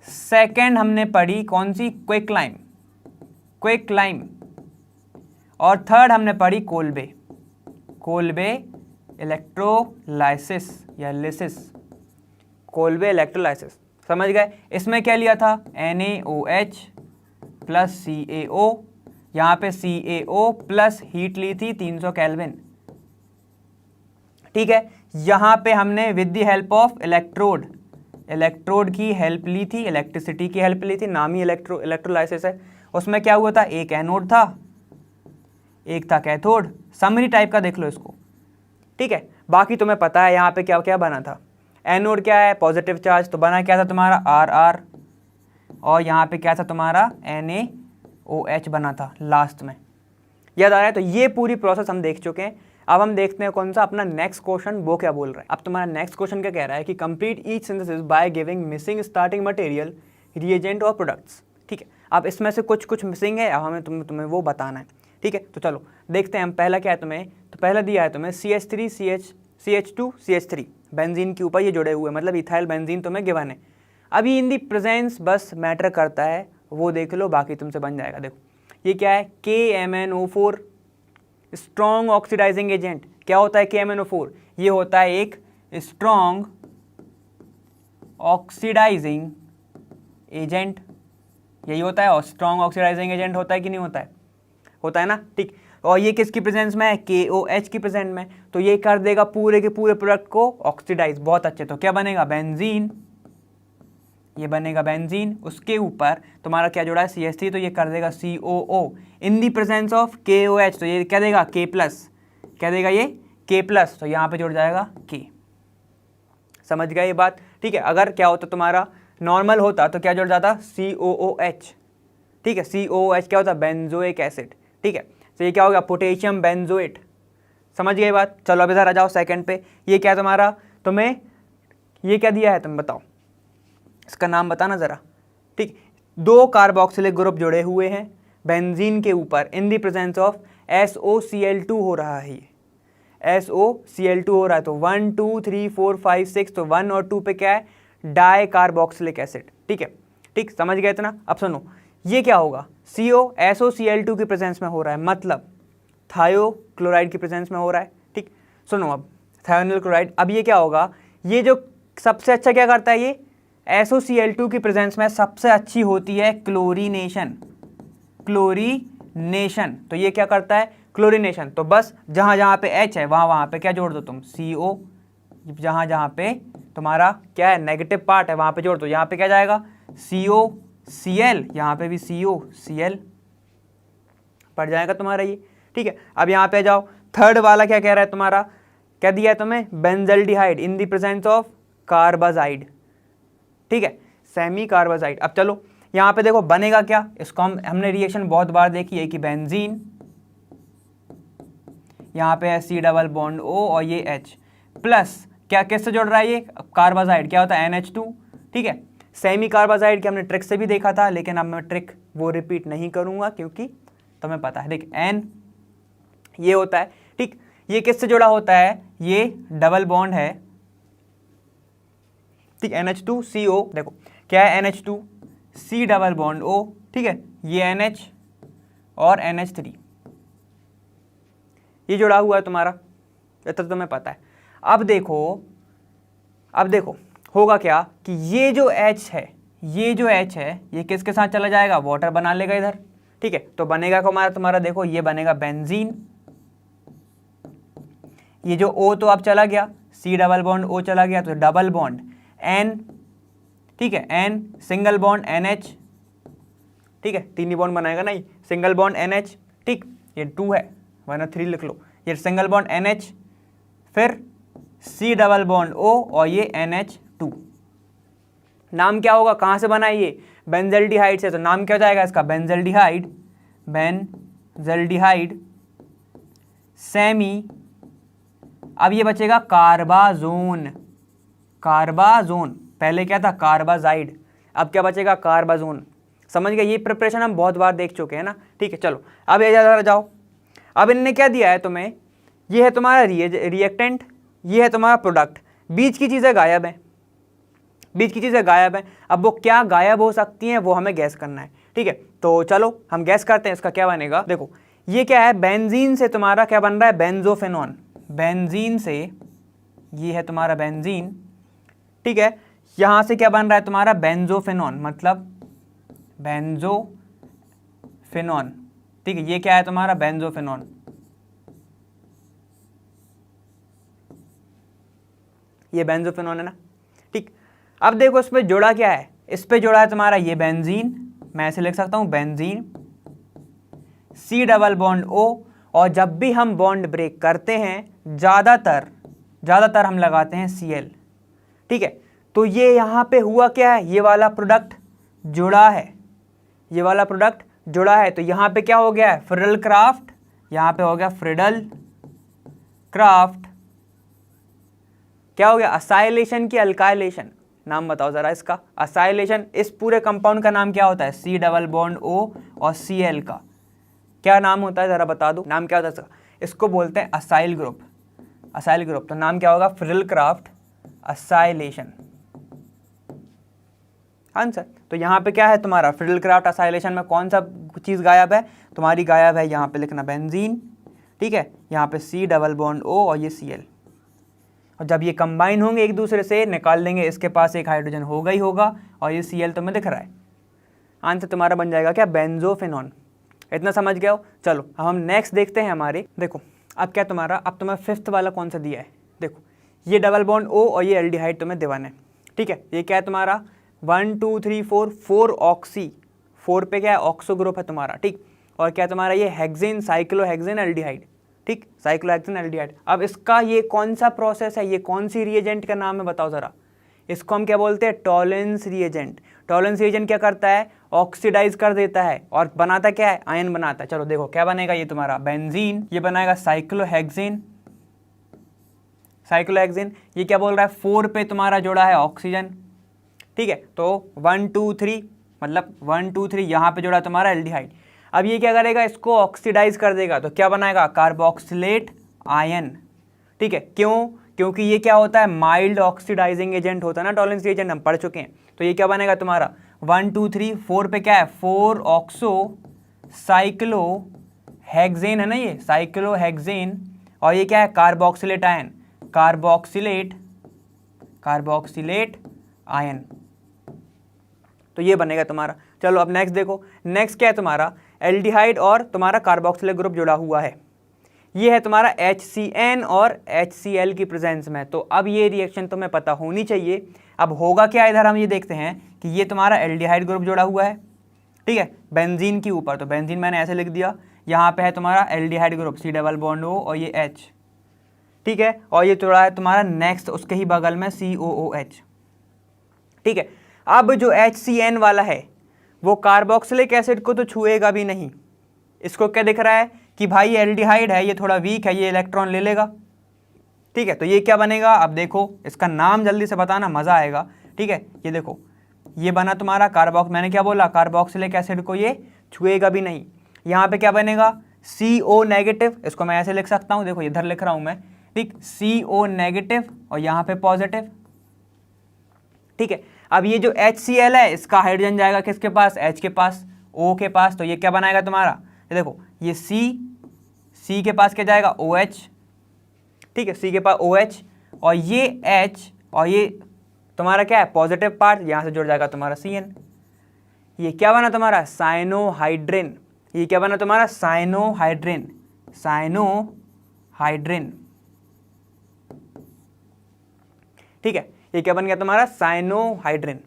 सेकंड हमने पढ़ी कौन सी, क्विकलाइम। और थर्ड हमने पढ़ी कोल्बे इलेक्ट्रोलाइसिस या लिसिस, कोल्बे इलेक्ट्रोलाइसिस। समझ गए। इसमें क्या लिया था, NaOH प्लस CaO, यहाँ पे CaO प्लस हीट ली थी 300 केल्विन, ठीक है। यहाँ पे हमने with the help of electrode की हेल्प ली थी, इलेक्ट्रिसिटी की हेल्प ली थी, नाम ही इलेक्ट्रोलाइसिस है। उसमें क्या हुआ था, एक एनोड था, एक था कैथोड। समरी टाइप का देख लो इसको, ठीक है। बाकी तुम्हें पता है यहाँ पे क्या क्या बना था। एनोड क्या है, पॉजिटिव चार्ज, तो बना क्या था तुम्हारा RR। और यहाँ पे क्या था तुम्हारा, NaOH बना था लास्ट में, याद आ रहा है। तो ये पूरी प्रोसेस हम देख चुके हैं। अब हम देखते हैं कौन सा अपना नेक्स्ट क्वेश्चन, वो क्या बोल रहा है। अब तुम्हारा नेक्स्ट क्वेश्चन क्या कह रहा है कि complete each synthesis by giving missing starting material, reagent और प्रोडक्ट्स, ठीक है। अब इसमें से कुछ मिसिंग है, अब हमें तुम्हें वो बताना है, ठीक है। तो चलो देखते हैं हम। पहला क्या है तुम्हें, तो पहला दिया है तुम्हें CH3 CH2 CH3 बेंजीन के ऊपर ये जुड़े हुए, मतलब इथाइल बेंजीन तुम्हें गिवन है। अभी इन दी प्रेजेंस बस मैटर करता है, वो देख लो, बाकी तुमसे बन जाएगा। देखो ये क्या है, KMnO4 स्ट्रॉन्ग ऑक्सीडाइजिंग एजेंट। क्या होता है KMnO4, ये होता है एक स्ट्रॉन्ग ऑक्सीडाइजिंग एजेंट, यही होता है। और स्ट्रॉन्ग ऑक्सीडाइजिंग एजेंट होता है कि नहीं होता है, होता है ना, ठीक। और ये किसकी प्रेजेंस में है, KOH की प्रेजेंस में। तो ये कर देगा पूरे के पूरे प्रोडक्ट को ऑक्सीडाइज, बहुत अच्छे। तो क्या बनेगा, बेंजीन, ये बनेगा बेंजीन। उसके ऊपर तुम्हारा क्या जुड़ा है, CH3, तो ये कर देगा COO in the presence of KOH। तो ये क्या देगा, K+, क्या देगा ये K+, तो यहाँ पे जुड़ जाएगा K। समझ गए ये बात, ठीक है। अगर क्या होता तुम्हारा नॉर्मल होता तो क्या जुड़ जाता, COOH, ठीक है। COOH क्या होता, बेंजोइक एसिड, ठीक है। तो ये क्या हो गया, पोटेशियम बेंजोएट। समझ गए बात। चलो अब इधर आ जाओ सेकंड पे। ये क्या तुम्हारा, तुम्हें ये क्या दिया है, तुम बताओ, इसका नाम बताना ज़रा, ठीक। 2 कार्बोक्सिलिक ग्रुप जुड़े हुए हैं बेंजीन के ऊपर इन दी प्रेजेंस ऑफ SOCl2 हो रहा है, ये SOCl2 हो रहा है। तो 1 2 3 4 5 6, तो 1 और 2 पे क्या है, डाई कार्बोक्सिलिक एसिड, ठीक है, ठीक। समझ गए इतना। अब सुनो, ये क्या होगा, SOCl2 की प्रेजेंस में हो रहा है, मतलब थायोक्लोराइड की प्रेजेंस में हो रहा है, ठीक। सुनो अब थायोनिल क्लोराइड। अब ये क्या होगा, ये जो सबसे अच्छा क्या करता है, ये SOCl2 की प्रेजेंस में सबसे अच्छी होती है क्लोरीनेशन। तो ये क्या करता है, क्लोरीनेशन। तो बस जहाँ जहाँ पे H है वहाँ पे क्या जोड़ दो तुम, CO। जहाँ जहाँ पे तुम्हारा क्या है, नेगेटिव पार्ट है, वहाँ पे जोड़ दो। यहाँ पे क्या जाएगा, COCl, यहाँ पे भी COCl पड़ जाएगा तुम्हारा ये, ठीक है। अब यहाँ पे जाओ, थर्ड वाला क्या कह रहा है तुम्हारा, क्या दिया है तुम्हें, benzaldehyde in the presence of carbazide, ठीक है, सेमी कार्बाजाइड। अब चलो यहाँ पे देखो बनेगा क्या, इसको हमने रिएक्शन बहुत बार देखी है कि बेंजीन, यहाँ पे है C डबल बॉन्ड O और ये H प्लस क्या किससे जुड़ रहा है, ये कार्बाजाइड, क्या होता है NH2, ठीक है। सेमी कार्बाजाइड के हमने ट्रिक से भी देखा था, लेकिन अब मैं ट्रिक वो रिपीट नहीं करूँगा क्योंकि तुम्हें पता है। देख N ये होता है, ठीक, ये किससे जुड़ा होता है, ये डबल बॉन्ड है, ठीक, NH2CO, देखो क्या है NH2C डबल बॉन्ड O, ठीक है, ये NH और NH3 ये जुड़ा हुआ है तुम्हारा, इतना तो तुम्हें पता है। अब देखो होगा क्या कि ये जो H है, ये किसके साथ चला जाएगा, वाटर बना लेगा इधर, ठीक है, तो बनेगा तुम्हारा देखो ये बनेगा बेंजीन, ये जो O तो अब चला गया, C डबल बॉन्ड O चला गया, तो डबल बॉन्ड N, ठीक है, N सिंगल बॉन्ड NH, ठीक है, 3 ही बॉन्ड बनाएगा नहीं, सिंगल बॉन्ड NH, ठीक, ये 2 है वरना 3 लिख लो, ये सिंगल बॉन्ड NH, फिर C डबल बॉन्ड O और ये NH2, नाम क्या होगा, कहाँ से बना है ये, बेंजल्डिहाइड से, तो नाम क्या हो जाएगा इसका, बेंजल्डिहाइड सेमी, अब ये बचेगा कार्बाजोन, पहले क्या था कार्बाजाइड, अब क्या बचेगा कार्बाजोन, समझ गए, ये प्रिपरेशन हम बहुत बार देख चुके हैं ना, ठीक है। चलो अब ये जाओ, अब इनने क्या दिया है तुम्हें, ये है तुम्हारा रिएक्टेंट, ये है तुम्हारा प्रोडक्ट, बीच की चीज़ें गायब हैं, अब वो क्या गायब हो सकती हैं वो हमें गैस करना है, ठीक है, तो चलो हम गैस करते हैं इसका क्या बनेगा। देखो ये क्या है, बेंजीन से तुम्हारा क्या बन रहा है, बेंजोफेनॉन, बेंजीन से ये है तुम्हारा बेंजीन, ठीक है, यहाँ से क्या बन रहा है तुम्हारा बेंजोफेनॉन, मतलब बेंजोफेनॉन, ठीक है, ये क्या है तुम्हारा बेंजोफेनॉन, ये बेंजोफेनॉन है ना, ठीक। अब देखो इस पे जुड़ा क्या है, इस पे जुड़ा है तुम्हारा ये बेंजीन, मैं ऐसे लिख सकता हूँ benzene, C double bond O, और जब भी हम बॉन्ड ब्रेक करते हैं ज़्यादातर हम लगाते हैं Cl, ठीक है, तो ये यहाँ पे हुआ क्या है, ये वाला प्रोडक्ट जुड़ा है, तो यहाँ पे क्या हो गया है, फ्रिडल क्राफ्ट, यहाँ पे हो गया फ्रिडल क्राफ्ट, क्या हो गया, असाइलेशन की अल्काइलेशन, नाम बताओ जरा इसका, असाइलेशन, इस पूरे कंपाउंड का नाम क्या होता है, C डबल बॉन्ड O और Cl का क्या नाम होता है, जरा बता दो, नाम क्या होता है इसका, इसको बोलते हैं असाइल ग्रुप, तो नाम क्या होगा, फ्रिडल क्राफ्ट असाइलेशन, आंसर। तो यहाँ पे क्या है तुम्हारा, फ्रिडल क्राफ्ट असाइलेशन में कौन सा चीज़ गायब है, तुम्हारी गायब है, यहाँ पे लिखना बेंजीन, ठीक है, यहाँ पे C डबल बॉन्ड O और ये Cl, और जब ये कंबाइन होंगे एक दूसरे से, निकाल लेंगे, इसके पास एक हाइड्रोजन होगा ही होगा, और ये Cl तुम्हें दिख रहा है, आंसर तुम्हारा बन जाएगा क्या, बेंजोफेनॉन। इतना समझ गए हो। चलो अब हम नेक्स्ट देखते हैं हमारे, देखो अब क्या तुम्हारा, अब तुम्हें 5th वाला कौन सा दिया है, देखो ये डबल बॉन्ड O और ये एल्डिहाइड तुम्हें देवाना है, ठीक है, ये क्या है तुम्हारा 1 2 3 4 ऑक्सी, 4 पे क्या है ऑक्सो ग्रुप है तुम्हारा, ठीक, और क्या तुम्हारा ये हेक्सेन, साइक्लोहेक्सेन एल्डिहाइड, ठीक, साइक्लोहेक्सेन एल्डिहाइड। अब इसका ये कौन सा प्रोसेस है, ये कौन सी रिएजेंट का नाम है बताओ ज़रा, इसको हम क्या बोलते हैं, टॉलेंस रिएजेंट। टॉलेंस रिएजेंट क्या करता है, ऑक्सीडाइज कर देता है और बनाता क्या है, आयन बनाता है। चलो देखो क्या बनेगा, ये तुम्हारा बेंजीन, ये बनाएगा साइक्लोहेक्सेन, ये क्या बोल रहा है 4 पे तुम्हारा जोड़ा है ऑक्सीजन, ठीक है, तो 1 2 3 मतलब 1 2 3 यहाँ पे जोड़ा तुम्हारा एल्डिहाइड। अब ये क्या करेगा, इसको ऑक्सीडाइज कर देगा, तो क्या बनाएगा कार्बोक्सिलेट आयन, ठीक है, क्यों, क्योंकि ये क्या होता है माइल्ड ऑक्सीडाइजिंग एजेंट होता है ना, टॉलेंस रिएजेंट हम पढ़ चुके हैं। तो ये क्या बनेगा तुम्हारा 1 2 3 4 पे क्या है 4 ऑक्सो साइक्लोहेक्सेन है ना, ये साइक्लोहेक्सेन, और ये क्या है कार्बोक्सिलेट आयन, कार्बोक्सिलेट आयन, तो ये बनेगा तुम्हारा। चलो अब नेक्स्ट देखो, नेक्स्ट क्या है तुम्हारा एल्डिहाइड और तुम्हारा कार्बोक्सिलेट ग्रुप जुड़ा हुआ है, ये है तुम्हारा HCN और HCl की प्रेजेंस में। तो अब ये रिएक्शन तुम्हें पता होनी चाहिए। अब होगा क्या, इधर हम ये देखते हैं कि ये तुम्हारा एल्डिहाइड ग्रुप जुड़ा हुआ है, ठीक है, बेंजीन के ऊपर, तो बेंजीन मैंने ऐसे लिख दिया, यहाँ पे है तुम्हारा aldehyde group C double bond O और ये H, ठीक है, और ये जुड़ा है तुम्हारा नेक्स्ट उसके ही बगल में COOH, ठीक है। अब जो HCN वाला है वो कार्बोक्सिलिक एसिड को तो छुएगा भी नहीं, इसको क्या दिख रहा है कि भाई एल्डिहाइड है, ये थोड़ा वीक है, ये इलेक्ट्रॉन ले लेगा, ठीक है, तो ये क्या बनेगा, अब देखो इसका नाम जल्दी से बताना, मज़ा आएगा, ठीक है। ये देखो ये बना तुम्हारा मैंने क्या बोला, कार्बोक्सिलिक एसिड को ये छुएगा भी नहीं। यहाँ पे क्या बनेगा, CO नेगेटिव, इसको मैं ऐसे लिख सकता हूँ, देखो इधर लिख रहा हूँ मैं, ठीक, CO नेगेटिव और यहाँ पे पॉजिटिव, ठीक है। अब ये जो HCl है इसका हाइड्रोजन जाएगा किसके पास, H के पास, O के पास, तो ये क्या बनाएगा तुम्हारा, ये देखो ये C के पास क्या जाएगा, OH, ठीक है, C के पास OH, और ये H और ये तुम्हारा क्या है पॉजिटिव पार्ट, यहाँ से जुड़ जाएगा तुम्हारा CN। ये क्या बना तुम्हारा, साइनोहाइड्रिन, ये क्या बना तुम्हारा, साइनोहाइड्रिन, साइनोहाइड्रिन, ठीक है, ये क्या बन गया तुम्हारा, साइनोहाइड्रिन,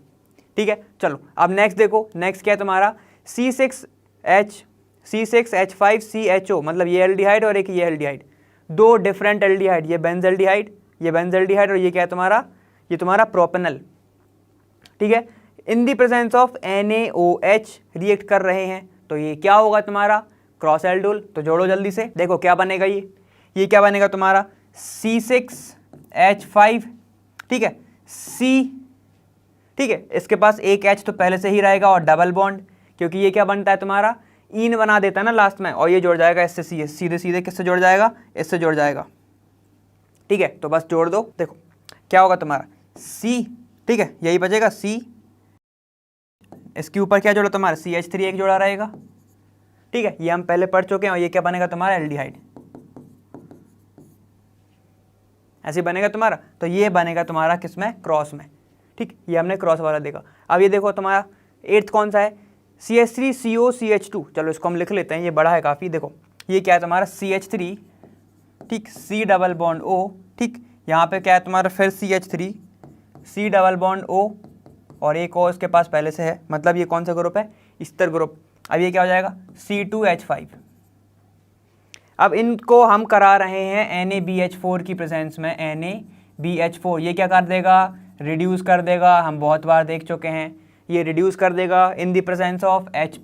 ठीक है। चलो अब नेक्स्ट देखो, नेक्स्ट क्या है तुम्हारा, C6H5CHO, मतलब ये एल्डिहाइड और एक ये एल्डिहाइड, दो डिफरेंट एल्डिहाइड, ये बेंजल्डिहाइड, ये बेंजल्डिहाइड, और ये क्या है तुम्हारा, ये तुम्हारा प्रोपेनल, ठीक है। In the presence of NaOH react कर रहे हैं, तो ये क्या होगा तुम्हारा, क्रॉस एल्डोल। तो जोड़ो जल्दी से, देखो क्या बनेगा, ये क्या बनेगा तुम्हारा, C6H5, ठीक है, C, ठीक है, इसके पास एक H तो पहले से ही रहेगा और डबल बॉन्ड, क्योंकि ये क्या बनता है तुम्हारा, ईन बना देता है ना लास्ट में, और ये जुड़ जाएगा इससे, सीधे सीधे किससे जुड़ जाएगा, इससे जुड़ जाएगा, ठीक है। तो बस जोड़ दो, देखो क्या होगा तुम्हारा C, ठीक है, यही बचेगा C, इसके ऊपर क्या जोड़ा तुम्हारा CH3 एक जोड़ा रहेगा, ठीक है, ये हम पहले पढ़ चुके हैं, और ये क्या बनेगा तुम्हारा, एल्डिहाइड, ऐसे बनेगा तुम्हारा। तो ये बनेगा तुम्हारा किसमें, क्रॉस में, ठीक, ये हमने क्रॉस वाला देखा। अब ये देखो तुम्हारा 8th कौन सा है, CH3COCH2, चलो इसको हम लिख लेते हैं, ये बड़ा है काफ़ी, देखो ये क्या है तुम्हारा CH3, ठीक, C डबल बॉन्ड O, ठीक, यहाँ पे क्या है तुम्हारा फिर CH3, C double bond O, और एक O इसके पास पहले से है, मतलब ये कौन सा ग्रुप है, ईस्टर ग्रुप। अब ये क्या हो जाएगा, C2H5। अब इनको हम करा रहे हैं NaBH4 की प्रेजेंस में, NaBH4 ये क्या कर देगा, रिड्यूस कर देगा, हम बहुत बार देख चुके हैं, ये रिड्यूस कर देगा in the presence of H+।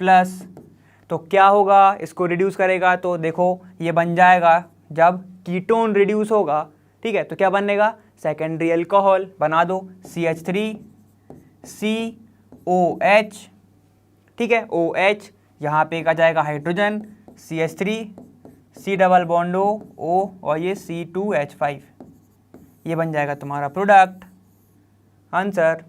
तो क्या होगा, इसको रिड्यूस करेगा तो देखो ये बन जाएगा, जब कीटोन रिड्यूस होगा, ठीक है, तो क्या बनेगा, सेकेंडरी अल्कोहल, बना दो CH3COH, ठीक है, OH, यहाँ पे आ जाएगा hydrogen, CH3, C double bond O, और ये C2H5, ये बन जाएगा तुम्हारा प्रोडक्ट, आंसर,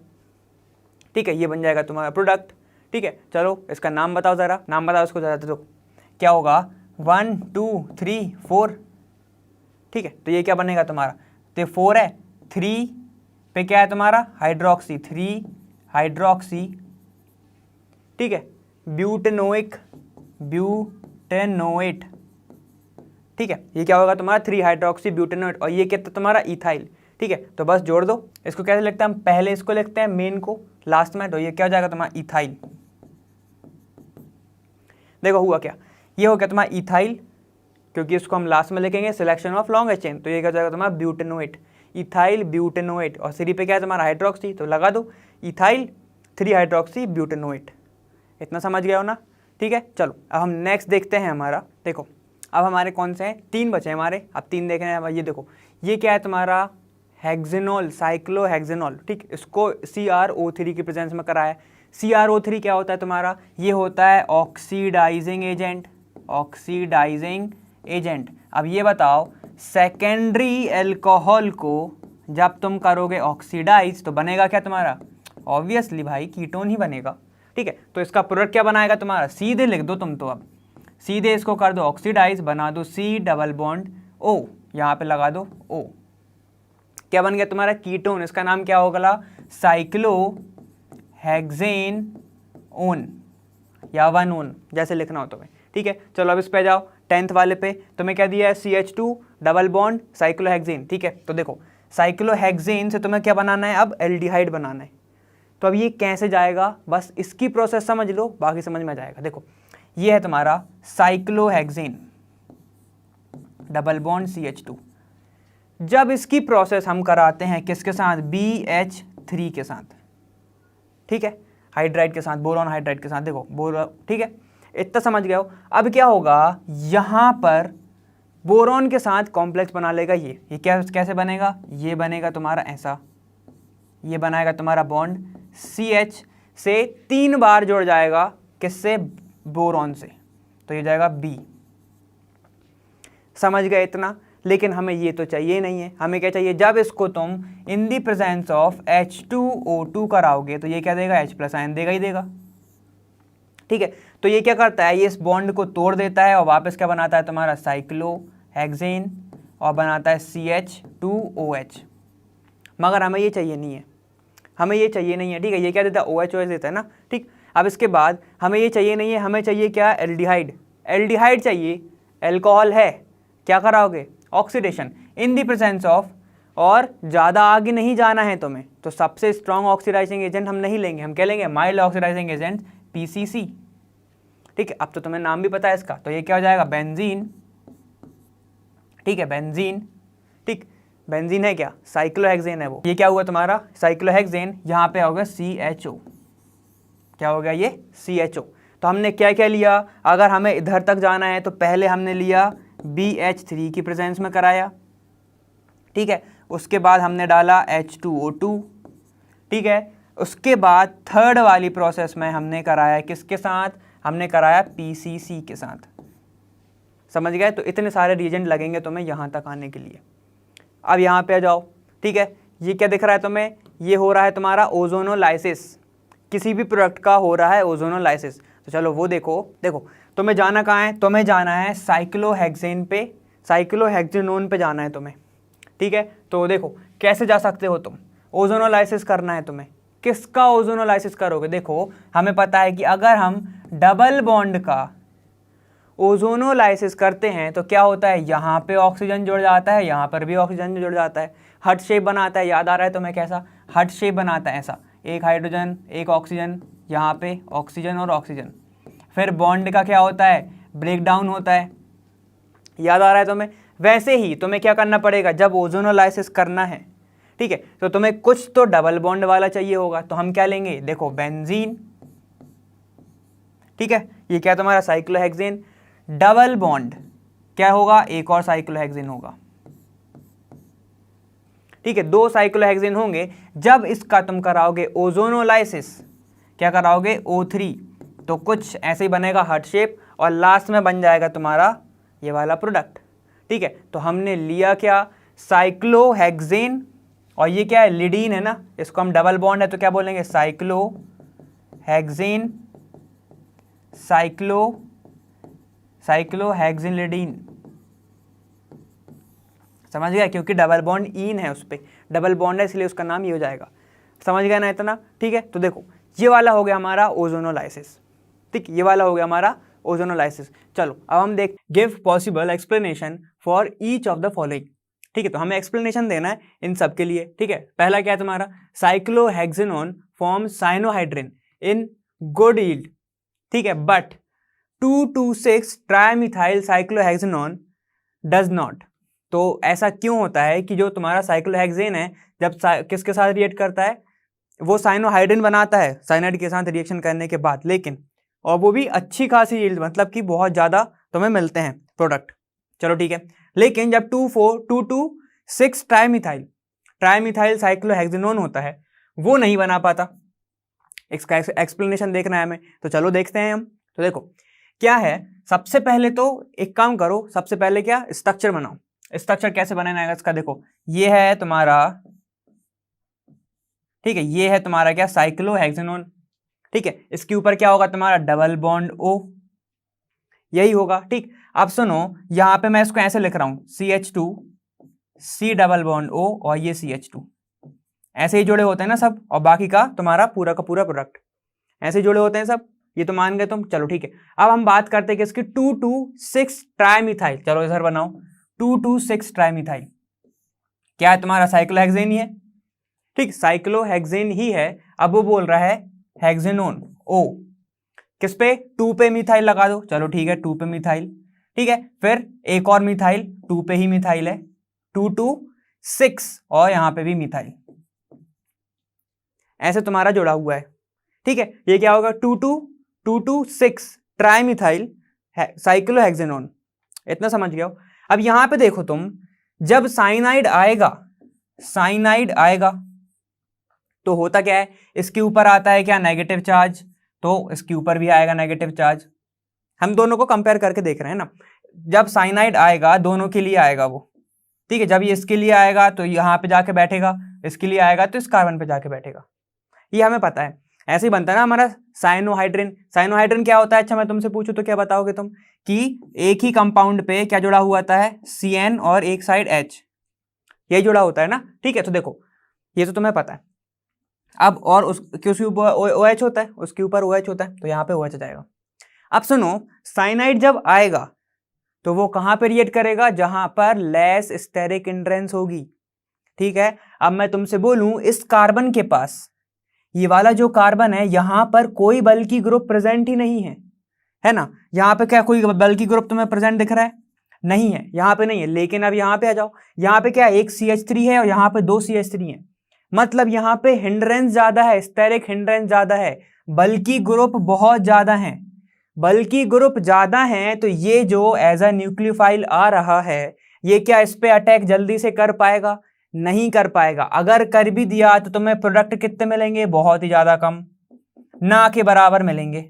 ठीक है, ये बन जाएगा तुम्हारा प्रोडक्ट, ठीक है। चलो इसका नाम बताओ ज़रा, नाम बताओ इसको ज़रा, तो क्या होगा, 1 2 3 4, ठीक है, तो ये क्या बनेगा तुम्हारा, तो 4 है, 3 पे क्या है तुम्हारा, हाइड्रोक्सी, 3 हाइड्रोक्सी, ठीक है, ब्यूटेनोइक, ब्यूटेनोएट, ठीक है, ये क्या होगा तुम्हारा 3 हाइड्रोक्सी ब्यूटेनोएट, और ये क्या था तुम्हारा इथाइल, ठीक है। तो बस जोड़ दो, इसको कैसे लिखते हैं हम, पहले इसको लिखते हैं मेन को लास्ट में, तो ये क्या हो जाएगा तुम्हारा इथाइल, देखो हुआ क्या, ये हो गया तुम्हारा इथाइल, क्योंकि इसको हम लास्ट में लिखेंगे सिलेक्शन ऑफ लॉन्ग चेन, तो ये क्या हो जाएगा तुम्हारा ब्यूटेनोएट, इथाइल ब्यूटेनोएट, और 3 पे क्या है तुम्हारा हाइड्रोक्सी, तो लगा दो इथाइल 3 हाइड्रोक्सी ब्यूटेनोएट, इतना समझ गया हो ना, ठीक है। चलो अब हम नेक्स्ट देखते हैं हमारा, देखो अब हमारे कौन से हैं, 3 बचे हमारे, अब 3 देख रहे हैं। ये देखो ये क्या है तुम्हारा, हेक्सेनॉल, साइक्लोहेक्सेनॉल, ठीक, इसको CrO3 की प्रेजेंस में कराया है। CrO3 क्या होता है तुम्हारा, ये होता है ऑक्सीडाइजिंग एजेंट, ऑक्सीडाइजिंग एजेंट। अब ये बताओ, सेकेंडरी अल्कोहल को जब तुम करोगे ऑक्सीडाइज तो बनेगा क्या तुम्हारा, ऑब्वियसली भाई कीटोन ही बनेगा, ठीक है। तो इसका प्रोडक्ट क्या बनाएगा तुम्हारा, सीधे लिख दो तुम, तो अब सीधे इसको कर दो ऑक्सीडाइज, बना दो C डबल बॉन्ड O, यहाँ पे लगा दो O, क्या बन गया तुम्हारा कीटोन, इसका नाम क्या होगा, साइक्लोहेक्सेनोन या 1-ओन, जैसे लिखना हो तुम्हें, ठीक है। चलो अब इस पे जाओ, 10th वाले पे तुम्हें क्या दिया है, CH2 डबल बॉन्ड साइक्लोहेक्सेन, ठीक है। तो देखो साइक्लोहेक्सेन से तुम्हें क्या बनाना है, अब एल्डिहाइड बनाना है। तो अब ये कैसे जाएगा, बस इसकी प्रोसेस समझ लो, बाकी समझ में जाएगा। देखो ये है तुम्हारा साइक्लोहेक्सेन डबल बॉन्ड CH2, जब इसकी प्रोसेस हम कराते हैं किसके साथ, BH3 के साथ, ठीक है, हाइड्राइड के साथ, बोरॉन हाइड्राइड के साथ, देखो बोरॉन, ठीक है, इतना समझ गए हो। अब क्या होगा, यहाँ पर बोरॉन के साथ कॉम्प्लेक्स बना लेगा, ये क्या कैसे बनेगा, ये बनेगा तुम्हारा ऐसा, ये बनाएगा तुम्हारा बॉन्ड CH से 3 बार जुड़ जाएगा, किससे, बोरॉन से, तो ये जाएगा बी। समझ गए इतना? लेकिन हमें ये तो चाहिए नहीं है, हमें क्या चाहिए, जब इसको तुम इन दी प्रेजेंस ऑफ H2O2 कराओगे तो ये क्या देगा, H प्लस आयन देगा ही देगा। ठीक है, तो ये क्या करता है, ये इस बॉन्ड को तोड़ देता है और वापस क्या बनाता है तुम्हारा साइक्लोहेक्सेन और बनाता है CH2OH। मगर हमें ये चाहिए नहीं है, हमें ये चाहिए नहीं है। ठीक है, ये क्या देता है, OH देता है ना। ठीक, अब इसके बाद हमें ये चाहिए नहीं है, हमें चाहिए क्या, एल्डिहाइड। एल्डिहाइड चाहिए, एल्कोहल है, क्या कराओगे, oxidation in the presence of, और ज़्यादा आगे नहीं जाना है तुम्हें, तो सबसे स्ट्रॉन्ग ऑक्सीडाइजिंग एजेंट हम नहीं लेंगे, हम क्या लेंगे, माइल्ड ऑक्सीडाइजिंग एजेंट PCC। ठीक है, अब तो तुम्हें नाम भी पता है इसका, तो ये क्या हो जाएगा, बेंजीन। ठीक है, बेंजीन। ठीक, बेंजीन है क्या, साइक्लोहेक्सेन है वो, ये क्या हुआ तुम्हारा साइक्लोहेक्सेन, यहाँ पे होगा CHO। क्या हो गया ये, CHO। तो हमने क्या क्या लिया, अगर हमें इधर तक जाना है तो पहले हमने लिया BH3 की प्रेजेंस में कराया। ठीक है, उसके बाद हमने डाला H2O2। ठीक है, उसके बाद थर्ड वाली प्रोसेस में हमने कराया किसके साथ, हमने कराया PCC के साथ। समझ गए? तो इतने सारे रिएजेंट लगेंगे तुम्हें यहाँ तक आने के लिए। अब यहाँ पे आ जाओ। ठीक है, ये क्या दिख रहा है तुम्हें, ये हो रहा है तुम्हारा ओजोनोलाइसिस, किसी भी प्रोडक्ट का हो रहा है ओजोनोलाइसिस। तो चलो वो देखो तुम्हें जाना कहाँ है, तुम्हें जाना है साइक्लोहेक्सेन पे, साइक्लोहेक्सेनोन पे जाना है तुम्हें। ठीक है, तो देखो कैसे जा सकते हो तुम, ओजोनोलाइसिस करना है तुम्हें। किसका ओजोनोलाइसिस करोगे, देखो हमें पता है कि अगर हम डबल बॉन्ड का ओजोनोलाइसिस करते हैं तो क्या होता है, यहाँ पे ऑक्सीजन जुड़ जाता है, यहाँ पर भी ऑक्सीजन जुड़ जाता है, हार्ट शेप बनाता है। याद आ रहा है तुम्हें कैसा हार्ट शेप बनाता है, ऐसा एक हाइड्रोजन एक ऑक्सीजन, यहाँ पे ऑक्सीजन और ऑक्सीजन। फिर बॉन्ड का क्या होता है, ब्रेक डाउन होता है। याद आ रहा है तुम्हें? वैसे ही तुम्हें क्या करना पड़ेगा, जब ओजोनोलाइसिस करना है, ठीक है, तो तुम्हें कुछ तो डबल बॉन्ड वाला चाहिए होगा। तो हम क्या लेंगे, देखो बेंजीन। ठीक है, ये क्या तुम्हारा साइक्लोहेक्सेन, डबल बॉन्ड क्या होगा, एक और साइक्लोहेक्सेन होगा। ठीक है, दो साइक्लोहेक्सेन होंगे। जब इसका तुम कराओगे ओजोनोलाइसिस, क्या कराओगे O3, तो कुछ ऐसे ही बनेगा हार्ट शेप और लास्ट में बन जाएगा तुम्हारा ये वाला प्रोडक्ट। ठीक है, तो हमने लिया क्या, साइक्लोहेक्सेन, और ये क्या है, लिडीन है ना, इसको हम डबल बॉन्ड है तो क्या बोलेंगे, साइक्लोहेक्सेन, साइक्लोहेक्सेन लिडीन। समझ गया, क्योंकि डबल बॉन्ड इन है, उस पर डबल बॉन्ड है इसलिए उसका नाम ये हो जाएगा। समझ गया ना इतना? ठीक है, तो देखो ये वाला हो गया हमारा ओजोनोलाइसिस। ठीक, ये वाला हो गया हमारा ओजोनोलाइसिस। चलो अब हम देख, give possible explanation for each of the following. ठीक है, तो हमें एक्सप्लेनेशन देना है इन सब के लिए। ठीक है, पहला क्या है तुम्हारा, cyclohexanone form cyanohydrin in good yield. ठीक है, but 2,2,6 trimethyl cyclohexanone does not. तो ऐसा क्यों होता है कि जो तुम्हारा साइक्लोहेक्सेन है जब किसके साथ रिएक्ट करता है, वो साइनोहाइड्रिन बनाता है साइनाइड के साथ रिएक्शन करने के बाद, लेकिन और वो भी अच्छी खासी यील्ड, मतलब कि बहुत ज़्यादा तुम्हें मिलते हैं प्रोडक्ट। चलो ठीक है, लेकिन जब 2,4,2,2,6 ट्राइमिथाइल साइक्लोहेक्सेनोन होता है वो नहीं बना पाता। इसका एक्सप्लेनेशन देखना है हमें, तो चलो देखते हैं हम। तो देखो क्या है, सबसे पहले तो एक काम करो, सबसे पहले क्या, स्ट्रक्चर बनाओ। स्ट्रक्चर कैसे बनाना है इसका, देखो ये है तुम्हारा, ठीक है, ये है तुम्हारा क्या, साइक्लोहेक्सेनोन। ठीक है, इसके ऊपर क्या होगा तुम्हारा, डबल बॉन्ड O, यही होगा। ठीक, अब सुनो, यहां पे मैं इसको ऐसे लिख रहा हूं, CH2 C double bond O और ये CH2, ऐसे ही जुड़े होते हैं ना सब, और बाकी का तुम्हारा पूरा का पूरा प्रोडक्ट ऐसे ही जुड़े होते हैं सब, ये तो मान गए तुम। चलो ठीक है, अब हम बात करते हैं कि इसकी 2,2,6 ट्राइमिथाइल, चलो इधर बनाओ, 2,2,6 ट्राइमिथाइल क्या है तुम्हारा, साइक्लोहेक्सेन ही है। ठीक, साइक्लोहेक्सेन ही है। अब वो बोल रहा है हेक्सेनोन O, किस पे, 2 पे मिथाइल लगा दो। चलो ठीक है, 2 पे मिथाइल। ठीक है, फिर एक और मिथाइल, 2 पे ही मिथाइल है, 2,2,6 और यहां पे भी मिथाइल, ऐसे तुम्हारा जुड़ा हुआ है। ठीक है, ये क्या होगा, 2,2,6 ट्राइमिथाइल साइक्लोहेक्सेनोन। इतना समझ गए हो? अब यहां पे देखो तुम, जब साइनाइड आएगा तो होता क्या है, इसके ऊपर आता है क्या, नेगेटिव चार्ज, तो इसके ऊपर भी आएगा नेगेटिव चार्ज, हम दोनों को कंपेयर करके देख रहे हैं ना। जब साइनाइड आएगा दोनों के लिए आएगा वो, ठीक है, जब ये इसके लिए आएगा तो यहाँ पे जाके बैठेगा, इसके लिए आएगा तो इस कार्बन पे जाके बैठेगा, ये हमें पता है। ऐसे ही बनता है ना हमारा साइनोहाइड्रिन। साइनोहाइड्रिन क्या होता है? अच्छा मैं तुमसे पूछूं तो क्या बताओगे तुम कि एक ही कंपाउंड पे क्या जुड़ा हुआ होता है? CN और एक साइड H, ये जुड़ा होता है ना, ठीक है। तो देखो ये तो तुम्हें पता है। अब और उसके ऊपर OH होता है, उसके ऊपर OH होता है, तो यहाँ पे OH जाएगा। अब सुनो, साइनाइड जब आएगा तो वो कहां पे रिएक्ट करेगा? जहां पर लेस स्टेरिक हिंड्रेंस होगी, ठीक है। अब मैं तुमसे बोलूं इस कार्बन के पास, ये वाला जो कार्बन है यहां पर कोई बल्कि ग्रुप प्रेजेंट ही नहीं है ना। यहां पे क्या कोई बल्कि ग्रुप तुम्हें प्रेजेंट दिख रहा है? नहीं है, यहां पे नहीं है। लेकिन अब यहां पे आ जाओ, यहां पे क्या एक CH3 है और यहां पे 2 CH3 है, मतलब यहां पे हिंड्रेंस ज्यादा है, स्टेरिक हिंड्रेंस ज्यादा है, बल्कि ग्रुप बहुत ज्यादा है। बल्कि ग्रुप ज्यादा है तो ये जो एज अ न्यूक्लियोफाइल आ रहा है, ये क्या इस पे अटैक जल्दी से कर पाएगा? नहीं कर पाएगा। अगर कर भी दिया तो तुम्हें प्रोडक्ट कितने मिलेंगे? बहुत ही ज्यादा कम, ना के बराबर मिलेंगे।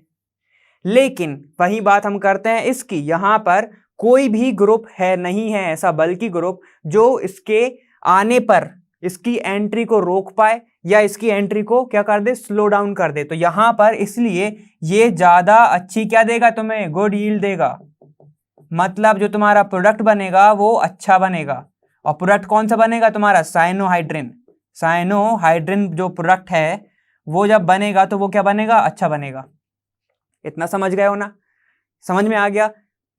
लेकिन वही बात हम करते हैं इसकी, यहां पर कोई भी ग्रुप है नहीं है ऐसा बल्कि ग्रुप जो इसके आने पर इसकी एंट्री को रोक पाए या इसकी एंट्री को क्या कर दे? स्लो डाउन कर दे। तो यहां पर इसलिए ये ज्यादा अच्छी क्या देगा तुम्हें? गुड यील्ड देगा। मतलब जो तुम्हारा प्रोडक्ट बनेगा वो अच्छा बनेगा। और प्रोडक्ट कौन सा बनेगा तुम्हारा? साइनोहाइड्रिन। साइनोहाइड्रिन जो प्रोडक्ट है वो जब बनेगा तो वो क्या बनेगा? अच्छा बनेगा। इतना समझ गए हो ना? समझ में आ गया?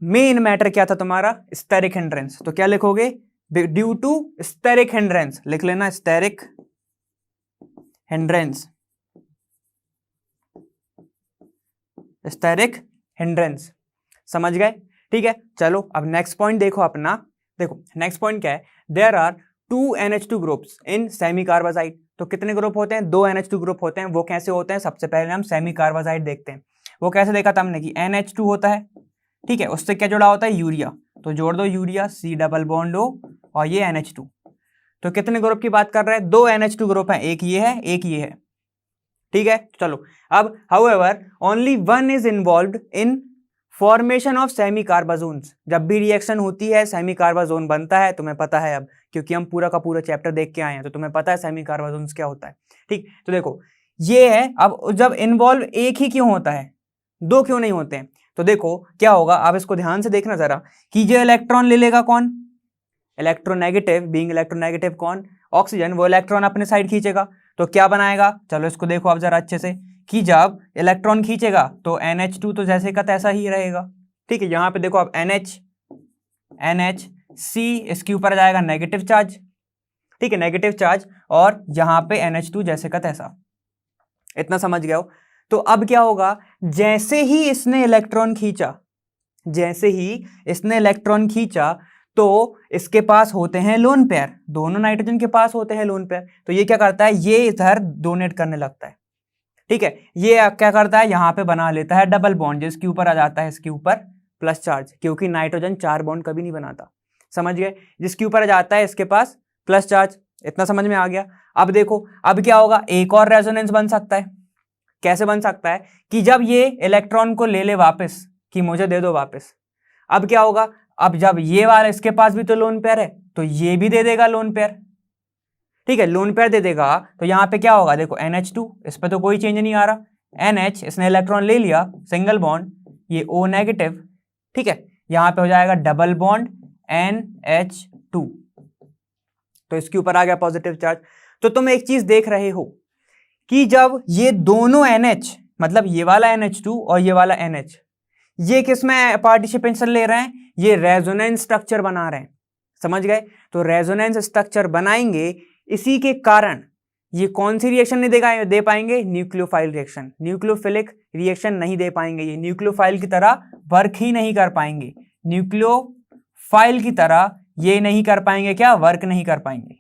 मेन मैटर क्या था तुम्हारा? Steric hindrance. तो क्या लिखोगे? ड्यू टू स्टेरिक हिंड्रेंस लिख लेना, स्टेरिक हिंड्रेंस, स्टेरिक हिंड्रेंस। समझ गए? ठीक है, चलो अब नेक्स्ट पॉइंट देखो अपना। देखो नेक्स्ट पॉइंट क्या है? There are 2 NH2 groups in semicarbazide. तो कितने ग्रुप होते हैं? 2 NH2 ग्रुप होते हैं। वो कैसे होते हैं? सबसे पहले हम सेमी कार्बाजाइड देखते हैं। वो कैसे देखा था हमने कि NH2 होता है, ठीक है, उससे क्या जुड़ा होता है? यूरिया। तो जोड़ दो urea, C double bond O और ये NH2। तो कितने ग्रुप की बात कर रहे हैं? 2 NH2 ग्रुप है, एक ये है एक ये है, ठीक है। चलो अब however only one is involved in formation of semicarbazones. जब भी रिएक्शन होती है सेमी कार्बाजोन बनता है, तुम्हें पता है अब, क्योंकि हम पूरा का पूरा चैप्टर देख के आए हैं, तो तुम्हें पता है सेमी कार्बाजोन्स क्या होता है, ठीक। तो देखो ये है। अब जब इन्वॉल्व एक ही क्यों होता है, दो क्यों नहीं होते हैं? तो देखो क्या होगा, आप इसको ध्यान से देखना जरा कि जो इलेक्ट्रॉन ले लेगा कौन? इलेक्ट्रोनेगेटिव। बीइंग इलेक्ट्रोनेगेटिव कौन? ऑक्सीजन। वो इलेक्ट्रॉन अपने साइड खींचेगा तो क्या बनाएगा? चलो इसको देखो आप जरा अच्छे से कि जब इलेक्ट्रॉन खींचेगा तो NH2 तो जैसे का तैसा ही रहेगा, ठीक है। यहां पे देखो आप NHC, इसके ऊपर आ जाएगा नेगेटिव चार्ज, ठीक है, नेगेटिव चार्ज, और यहां पे NH2 जैसे का तैसा। इतना समझ गए हो? तो अब क्या होगा, जैसे ही इसने इलेक्ट्रॉन खींचा, जैसे ही इसने इलेक्ट्रॉन खींचा तो इसके पास होते हैं लोन पेयर, दोनों नाइट्रोजन के पास होते हैं लोन पेयर। तो ये क्या करता है? ये इधर डोनेट करने लगता है, ठीक है। ये क्या करता है? यहां पे बना लेता है डबल बॉन्ड, जिसके ऊपर आ जाता है इसके ऊपर प्लस चार्ज, क्योंकि नाइट्रोजन 4 बॉन्ड कभी नहीं बनाता, समझ गए। जिसके ऊपर आ जाता है इसके पास प्लस चार्ज। इतना समझ में आ गया? अब देखो अब क्या होगा, एक और रेजोनेंस बन सकता है। कैसे बन सकता है? कि जब ये इलेक्ट्रॉन को ले ले वापस कि मुझे दे दो वापस, अब क्या होगा, अब जब ये वाला इसके पास भी तो लोन पेयर है तो ये भी दे देगा लोन पेयर, ठीक है, लोन पेयर दे देगा। तो यहां पे क्या होगा, देखो NH2, इस पे तो कोई चेंज नहीं आ रहा, NH इसने इलेक्ट्रॉन ले लिया, सिंगल बॉन्ड, ये O नेगेटिव, ठीक है, यहां पे हो जाएगा डबल बॉन्ड NH2, तो इसके ऊपर आ गया पॉजिटिव चार्ज। तो तुम एक चीज देख रहे हो कि जब ये दोनों NH, मतलब ये वाला NH2 और ये वाला NH, ये किस में पार्टिसिपेशन ले रहे हैं? ये रेजोनेंस स्ट्रक्चर बना रहे हैं, समझ गए। तो रेजोनेंस स्ट्रक्चर बनाएंगे, इसी के कारण ये कौन सी रिएक्शन नहीं दे पाएंगे? न्यूक्लियोफाइल रिएक्शन, न्यूक्लियोफिलिक रिएक्शन नहीं दे पाएंगे। ये न्यूक्लियोफाइल की तरह वर्क ही नहीं कर पाएंगे, न्यूक्लियोफाइल की तरह ये नहीं कर पाएंगे, क्या? वर्क नहीं कर पाएंगे।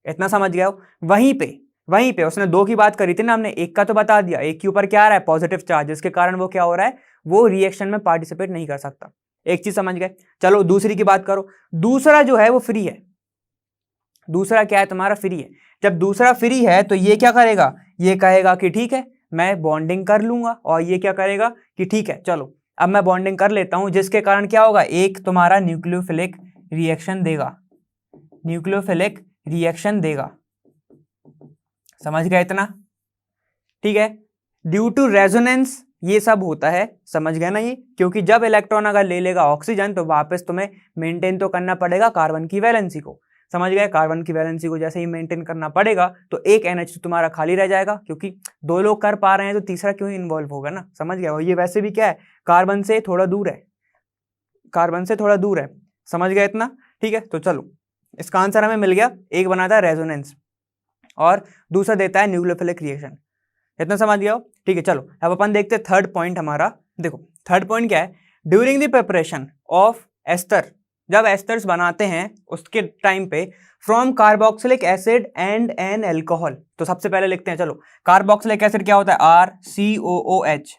इतना समझ गया हो? वहीं पे उसने 2 की बात करी थी ना हमने, एक का तो बता दिया, एक के ऊपर क्या आ रहा है? पॉजिटिव चार्ज, जिसके कारण वो क्या हो रहा है? वो रिएक्शन में पार्टिसिपेट नहीं कर सकता। एक चीज समझ गए। चलो दूसरी की बात करो। दूसरा जो है वो फ्री है। दूसरा क्या है तुम्हारा? फ्री है। जब दूसरा फ्री है तो ये क्या करेगा? ये कहेगा कि ठीक है मैं बॉन्डिंग कर लूंगा और ये क्या करेगा कि ठीक है चलो अब मैं बॉन्डिंग कर लेता हूं, जिसके कारण क्या होगा, एक तुम्हारा न्यूक्लियोफिलिक रिएक्शन देगा, न्यूक्लियोफिलिक रिएक्शन देगा। समझ गए इतना? ठीक है, ड्यू टू रेजोनेंस ये सब होता है, समझ गए ना ये, क्योंकि जब इलेक्ट्रॉन अगर ले लेगा ऑक्सीजन तो वापस तुम्हें मेंटेन तो करना पड़ेगा कार्बन की वैलेंसी को। समझ गए? कार्बन की वैलेंसी को जैसे ही मेंटेन करना पड़ेगा तो एक NH तुम्हारा खाली रह जाएगा, क्योंकि दो लोग कर पा रहे हैं तो तीसरा क्यों इन्वॉल्व होगा ना। समझ गए? और ये वैसे भी क्या है, कार्बन से थोड़ा दूर है, कार्बन से थोड़ा दूर है। समझ गए इतना? ठीक है, तो चलो इसका आंसर हमें मिल गया। एक बनाता है रेजोनेंस और दूसरा देता है न्यूक्लियोफिलिक रिएक्शन। इतना समझ गया हो? ठीक है, चलो अब अपन देखते हैं थर्ड पॉइंट हमारा। देखो थर्ड पॉइंट क्या है, during the preparation of ester, जब एस्टर्स बनाते हैं उसके टाइम पे, from carboxylic acid and an alcohol. तो सबसे पहले लिखते हैं, चलो कार्बोक्सिलिक एसिड क्या होता है, RCOOH,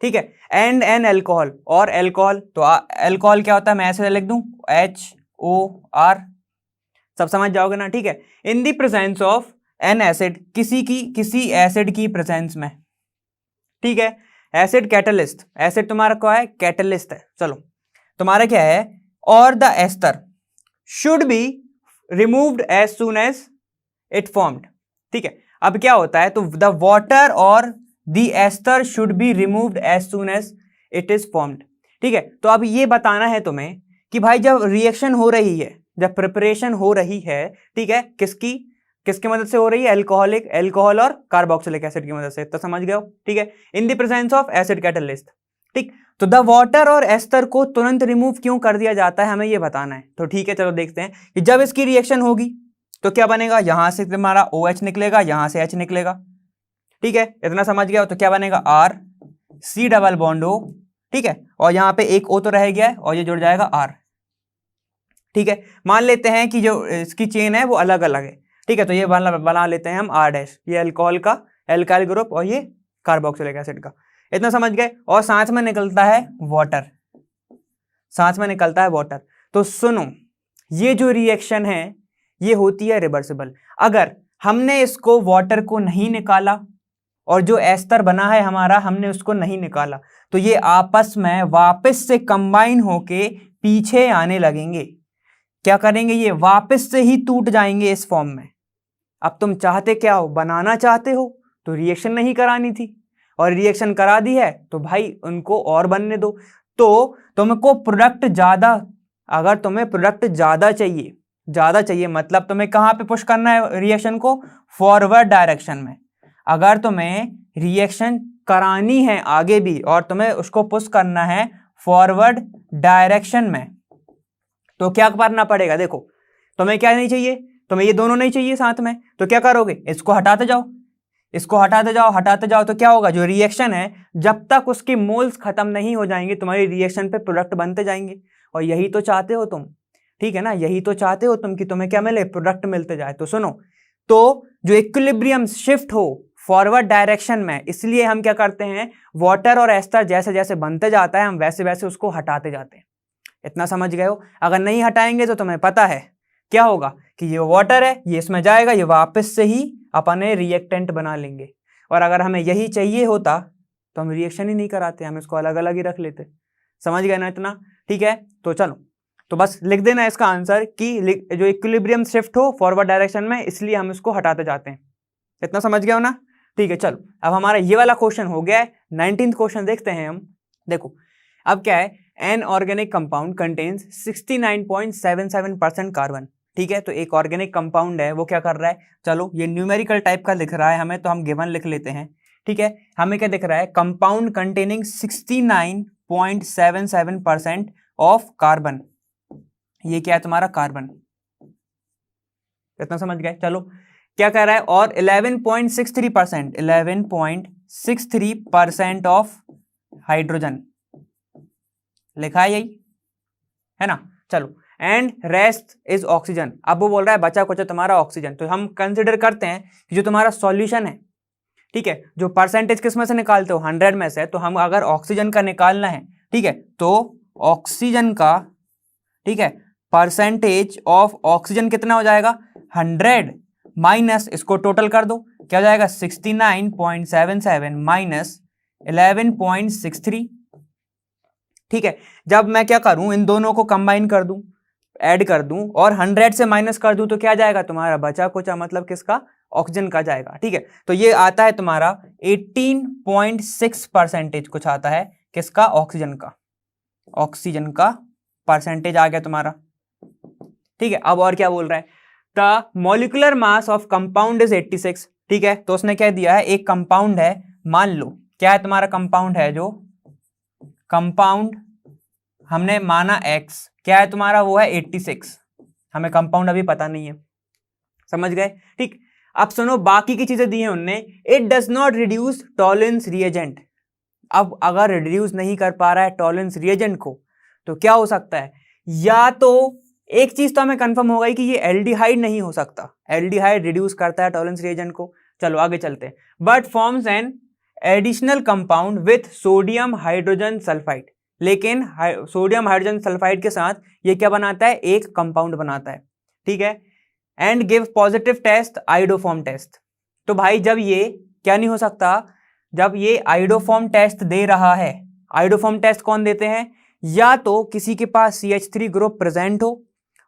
ठीक है, एंड एन एल्कोहल, और एल्कोहल, तो एल्कोहल क्या होता है, मैं ऐसे लिख दूं HOR, सब समझ जाओगे ना। ठीक है, in the presence of N acid, किसी एसिड की प्रेजेंस में। ठीक है, एसिड कैटलिस्ट, एसिड तुम्हारा क्या है, कैटलिस्ट है। चलो तुम्हारा क्या है, और the ester should be removed as soon as it formed. ठीक है, अब क्या होता है, तो द वाटर और the ester should be removed as soon as it is formed. ठीक है, तो अब ये बताना है तुम्हें कि भाई जब रिएक्शन हो रही है, जब प्रिपरेशन हो रही है, ठीक है, किसकी मदद से हो रही है, एल्कोहल और कार्बोक्सिलिक एसिड की मदद से। तो समझ गए हो? ठीक है, in the presence of acid catalyst. ठीक, तो द वाटर और एस्टर को तुरंत रिमूव क्यों कर दिया जाता है, हमें ये बताना है। तो ठीक है, चलो देखते हैं कि जब इसकी रिएक्शन होगी तो क्या बनेगा, यहां से तुम्हारा OH निकलेगा, यहां से H निकलेगा। ठीक है, इतना समझ गया हो? तो क्या बनेगा, RC डबल बॉन्ड O। ठीक है, और यहां पे एक O तो रह गया है और ये जुड़ जाएगा R। ठीक है, मान लेते हैं कि जो इसकी चेन है वो अलग अलग है। ठीक है, तो ये बना लेते हैं हम R', ये अल्कोहल का एल्काइल ग्रुप और ये कार्बोक्सिलिक एसिड का। इतना समझ गए? और साथ में निकलता है वाटर, साथ में निकलता है वाटर। तो सुनो, ये जो रिएक्शन है ये होती है रिवर्सिबल। अगर हमने इसको वाटर को नहीं निकाला और जो एस्टर बना है हमारा हमने उसको नहीं निकाला, तो ये आपस में वापस से कंबाइन होके पीछे आने लगेंगे। क्या करेंगे, ये वापस से ही टूट जाएंगे इस फॉर्म में। अब तुम चाहते क्या हो, बनाना चाहते हो तो रिएक्शन नहीं करानी थी, और रिएक्शन करा दी है तो भाई उनको और बनने दो। तो तुमको प्रोडक्ट ज्यादा, अगर तुम्हें प्रोडक्ट ज्यादा चाहिए मतलब तुम्हें कहां पे पुश करना है रिएक्शन को, फॉरवर्ड डायरेक्शन में। अगर तुम्हें रिएक्शन करानी है आगे भी और तुम्हें उसको पुश करना है फॉरवर्ड डायरेक्शन में, तो क्या करना पड़ेगा, देखो तुम्हें क्या नहीं चाहिए, तुम्हें ये दोनों नहीं चाहिए साथ में, तो क्या करोगे, इसको हटाते जाओ, इसको हटाते जाओ, तो क्या होगा, जो रिएक्शन है जब तक उसके मोल्स खत्म नहीं हो जाएंगे तुम्हारी रिएक्शन पे प्रोडक्ट बनते जाएंगे। और यही तो चाहते हो तुम, ठीक है ना, यही तो चाहते हो तुम कि तुम्हें क्या मिले, प्रोडक्ट मिलते जाए। तो सुनो, तो जो इक्विलिब्रियम शिफ्ट हो फॉरवर्ड डायरेक्शन में, इसलिए हम क्या करते हैं, वाटर और एस्टर जैसे जैसे बनते जाता है हम वैसे वैसे उसको हटाते जाते हैं। इतना समझ गए हो? अगर नहीं हटाएंगे तो तुम्हें पता है क्या होगा कि ये वाटर है, ये इसमें जाएगा, ये वापस से ही अपने रिएक्टेंट बना लेंगे। और अगर हमें यही चाहिए होता तो हम रिएक्शन ही नहीं कराते, हम इसको अलग अलग ही रख लेते। समझ गए ना इतना? ठीक है, तो चलो, तो बस लिख देना इसका आंसर कि जो इक्विलिब्रियम शिफ्ट हो फॉरवर्ड डायरेक्शन में, इसलिए हम इसको हटाते जाते हैं। इतना समझ गए हो ना? ठीक है, चलो अब हमारा ये वाला क्वेश्चन हो गया है। 19th क्वेश्चन देखते हैं हम। देखो अब क्या है, an organic compound contains 69.77% carbon. ठीक है, तो एक ऑर्गेनिक कंपाउंड है, वो क्या कर रहा है, चलो ये न्यूमेरिकल टाइप का लिख रहा है हमें, तो हम गिवन लिख लेते हैं। ठीक है, हमें क्या दिख रहा है, कंपाउंड कंटेनिंग 69.77% ऑफ कार्बन। ये क्या है तुम्हारा, कार्बन। इतना समझ गए? चलो क्या कह रहा है, और 11.63% ऑफ हाइड्रोजन, लिखा है यही है ना। चलो, एंड रेस्ट इज ऑक्सीजन। अब वो बोल रहा है बचा कुछ तुम्हारा ऑक्सीजन। तो हम कंसिडर करते हैं कि जो तुम्हारा सॉल्यूशन है, ठीक है, जो परसेंटेज किस में से निकालते हो, 100 में से, तो हम अगर ऑक्सीजन का निकालना है, ठीक है, तो ऑक्सीजन का, ठीक है, परसेंटेज ऑफ ऑक्सीजन कितना हो जाएगा, 100 माइनस इसको टोटल कर दो क्या हो जाएगा 69.77 माइनस 11.63। ठीक है, जब मैं क्या करूं, इन दोनों को कंबाइन कर दूं, ऐड कर दूं और 100 से माइनस कर दूं तो क्या जाएगा तुम्हारा बचा कुचा, मतलब किसका, ऑक्सीजन का जाएगा। ठीक है, तो ये आता है तुम्हारा 18.6% कुछ आता है किसका, ऑक्सीजन का, ऑक्सीजन का परसेंटेज आ गया तुम्हारा। ठीक है, अब और क्या बोल रहा है, the molecular mass of compound is 86। ठीक है, तो उसने क्या दिया है, एक कंपाउंड है, मान लो क्या है तुम्हारा, कंपाउंड है, जो कंपाउंड हमने माना X, क्या है तुम्हारा, वो है 86। हमें कंपाउंड अभी पता नहीं है, समझ गए। ठीक, अब सुनो बाकी की चीजें दी हैं उनने, it does not reduce tolerance reagent. अब अगर रिड्यूस नहीं कर पा रहा है टॉलरेंस रिएजेंट को तो क्या हो सकता है, या तो एक चीज तो हमें कंफर्म होगा कि ये एल्डिहाइड नहीं हो सकता, एल्डिहाइड रिड्यूस करता है टॉलरेंस रिएजेंट को। चलो आगे चलते हैं, but forms an additional compound with sodium hydrogen sulphide. लेकिन सोडियम हाइड्रोजन सल्फाइड के साथ ये क्या बनाता है, एक कंपाउंड बनाता है। ठीक है, and give positive test iodoform test. तो भाई जब ये क्या नहीं हो सकता, जब ये आइडोफॉर्म टेस्ट दे रहा है, आइडोफॉर्म टेस्ट कौन देते हैं, या तो किसी के पास CH3 ग्रुप प्रेजेंट हो,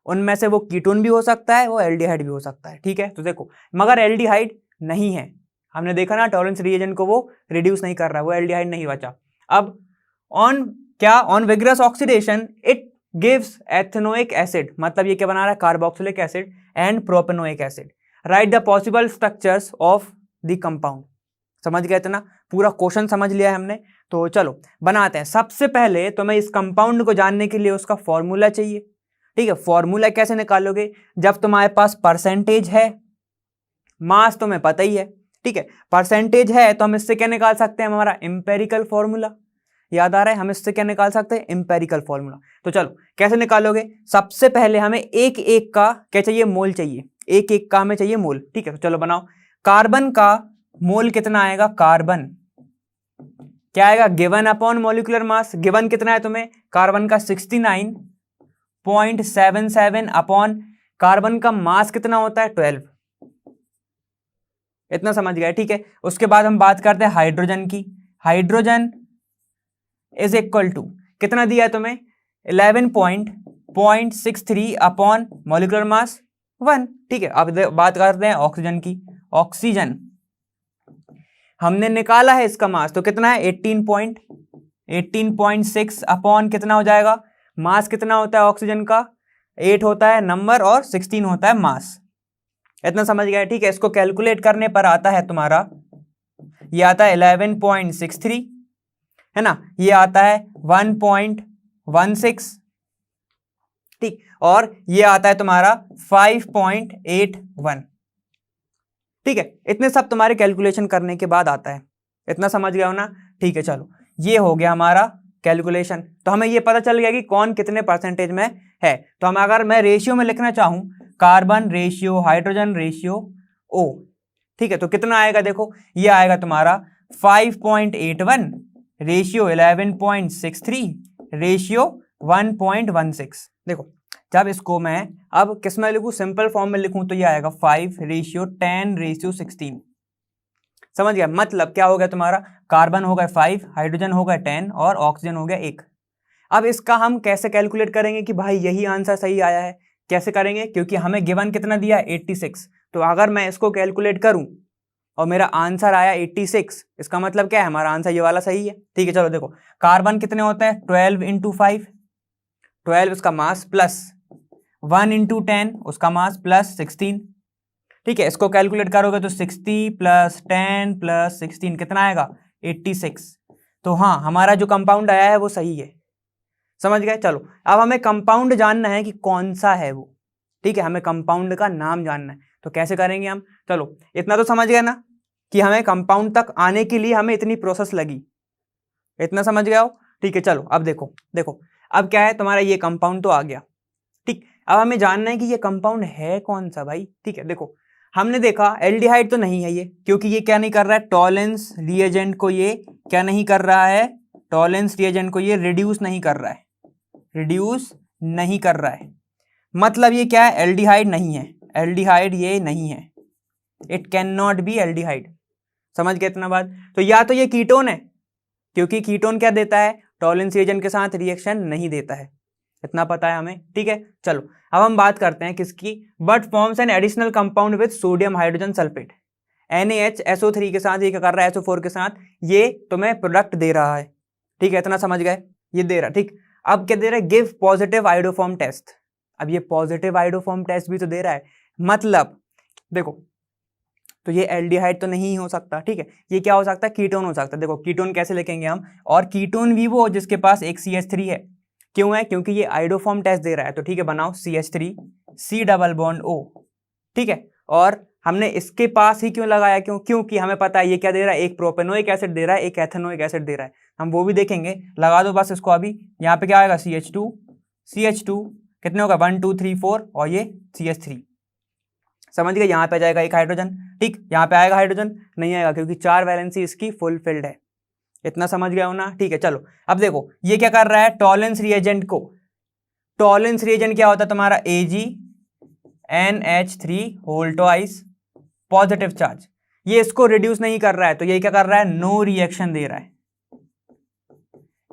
उनमें से वो कीटोन भी हो सकता है, वो एल्डिहाइड भी हो सकता है। ठीक है, तो देखो मगर एल्डिहाइड नहीं है, हमने देखा ना टॉलरेंस रिएजेंट को वो रिड्यूस नहीं कर रहा है, वो एल्डिहाइड नहीं बचा। अब ऑन क्या, on vigorous oxidation it gives ethanoic acid, मतलब ये क्या बना रहा है, carboxylic acid and propanoic acid. Right the possible structures of the compound. समझ गए इतना, पूरा क्वेश्चन समझ लिया है हमने। तो चलो बनाते हैं। सबसे पहले तो मैं इस कंपाउंड को जानने के लिए उसका फॉर्मूला चाहिए। ठीक है, फॉर्मूला कैसे निकालोगे, जब तुम्हारे पास परसेंटेज है, मास तुम्हें पता ही है। ठीक है, परसेंटेज है तो हम इससे क्या निकाल सकते हैं, हमारा इंपेरिकल फॉर्मूला याद आ रहा है, हम इससे क्या निकाल सकते हैं, इंपेरिकल फॉर्मूला। तो चलो कैसे निकालोगे, सबसे पहले हमें एक एक का क्या चाहिए, मोल चाहिए, एक एक का हमें चाहिए मोल। ठीक है, तो चलो बनाओ। कार्बन का मोल कितना आएगा, कार्बन क्या आएगा, given upon molecular mass. Given कितना है तुम्हें, कार्बन का 69.77 अपॉन कार्बन का मास कितना होता है 12। इतना समझ गए। ठीक है, उसके बाद हम बात करते हैं हाइड्रोजन की। हाइड्रोजन इज इक्वल टू कितना दिया है तुम्हें, 11.63 अपॉन मॉलिक्यूलर मास 1। ठीक है, अब बात करते हैं ऑक्सीजन की। ऑक्सीजन हमने निकाला है इसका मास, तो कितना है 18.6 अपॉन कितना हो जाएगा, मास कितना होता है ऑक्सीजन का, 8 होता है नंबर और 16 होता है मास। इतना समझ गया। ठीक है, इसको कैलकुलेट करने पर आता है तुम्हारा, ये आता है 11.63 है ना, ये आता है 1.16। ठीक, और ये आता है तुम्हारा 5.81। ठीक है, इतने सब तुम्हारे कैलकुलेशन करने के बाद आता है। इतना समझ गए हो ना। ठीक है, चलो ये हो गया हमारा कैलकुलेशन। तो हमें ये पता चल गया कि कौन कितने परसेंटेज में है। तो हम अगर मैं रेशियो में लिखना चाहूं, carbon ratio hydrogen ratio O। ठीक है, तो कितना आएगा, देखो ये आएगा तुम्हारा 5.81 रेशियो 11.63 रेशियो 1.16। देखो जब इसको मैं अब किस में लिखूं, सिंपल फॉर्म में लिखूं तो ये आएगा 5:10:16। समझ गया, मतलब क्या हो गया तुम्हारा, कार्बन हो गया 5, हाइड्रोजन हो गया 10 और ऑक्सीजन हो गया 1। अब इसका हम कैसे कैलकुलेट करेंगे कि भाई यही आंसर सही आया है, कैसे करेंगे, क्योंकि हमें गिवन कितना दिया है 86। तो अगर मैं इसको कैलकुलेट करूं और मेरा आंसर आया 86, इसका मतलब क्या है, हमारा आंसर ये वाला सही है। ठीक है, चलो देखो कार्बन कितने होते हैं 12 × 5, 12 उसका मास प्लस 1 × 10 उसका मास प्लस 16। ठीक है, इसको कैलकुलेट करोगे तो 60 + 10 + 16 कितना आएगा 86। तो हाँ, हमारा जो कंपाउंड आया है वो सही है। समझ गए। चलो अब हमें कंपाउंड जानना है कि कौन सा है वो। ठीक है, हमें कंपाउंड का नाम जानना है, तो कैसे करेंगे हम। चलो इतना तो समझ गए ना कि हमें कंपाउंड तक आने के लिए हमें इतनी प्रोसेस लगी, इतना समझ गए हो। ठीक है, चलो अब देखो देखो अब क्या है तुम्हारा, ये कंपाउंड तो आ गया। ठीक, अब हमें जानना है कि ये कंपाउंड है कौन सा भाई। ठीक है, देखो हमने देखा एल्डिहाइड तो नहीं है ये, क्योंकि ये क्या नहीं कर रहा है, टॉलरेंस रिएजेंट को ये क्या नहीं कर रहा है, टॉलरेंस रिएजेंट को ये रिड्यूस नहीं कर रहा है, रिड्यूस नहीं कर रहा है। मतलब ये क्या है, एल्डिहाइड नहीं है, एल्डिहाइड ये नहीं है। It can not be aldehyde. समझ गए इतना बात? तो या तो ये कीटोन है, क्योंकि कीटोन क्या देता है, टॉलरेंस रिएजेंट के साथ रिएक्शन नहीं देता है, इतना पता है हमें, ठीक है। चलो अब हम बात करते हैं किसकी, but forms an additional compound with sodium hydrogen sulphate. NaHSO3 के साथ ये क्या कर रहा है, SO4 के साथ ये तुम्हें प्रोडक्ट दे रहा है, ठीक है, इतना समझ गए, ये दे रहा, ठीक। अब क्या दे रहा है, गिव पॉजिटिव आयोडोफॉर्म टेस्ट। अब ये पॉजिटिव आयोडोफॉर्म टेस्ट भी तो दे रहा है, मतलब देखो, तो ये एल्डिहाइड तो नहीं हो सकता, ठीक है, ये क्या हो सकता है, कीटोन हो सकता है। देखो कीटोन कैसे लिखेंगे हम, और कीटोन भी वो जिसके पास एक CH3 है, क्यों है, क्योंकि ये आयोडोफॉर्म टेस्ट दे रहा है, तो ठीक है, बनाओ CH3 C double bond O, ठीक है। और हमने इसके पास ही क्यों लगाया, क्यों, क्योंकि हमें पता है ये क्या दे रहा है, एक प्रोपेनोइक एसिड दे रहा है, एक एथेनोइक एसिड दे रहा है, हम वो भी देखेंगे, लगा दो बस इसको। अभी यहाँ पे क्या आएगा, CH2 कितने होगा, 1 2 3 4, और ये CH3, समझ गए, यहाँ पे आ जाएगा एक हाइड्रोजन, ठीक, यहाँ पे आएगा हाइड्रोजन, नहीं आएगा क्योंकि 4 वैलेंसी इसकी फुलफिल्ड है, इतना समझ गया हो ना, ठीक है। चलो अब देखो ये क्या कर रहा है, टॉलरेंस रिएजेंट को, टॉलरेंस रिएजेंट क्या होता है तुम्हारा, AgNH3 whole twice positive charge, ये इसको रिड्यूस नहीं कर रहा है, तो ये क्या कर रहा है, नो रिएक्शन दे रहा है,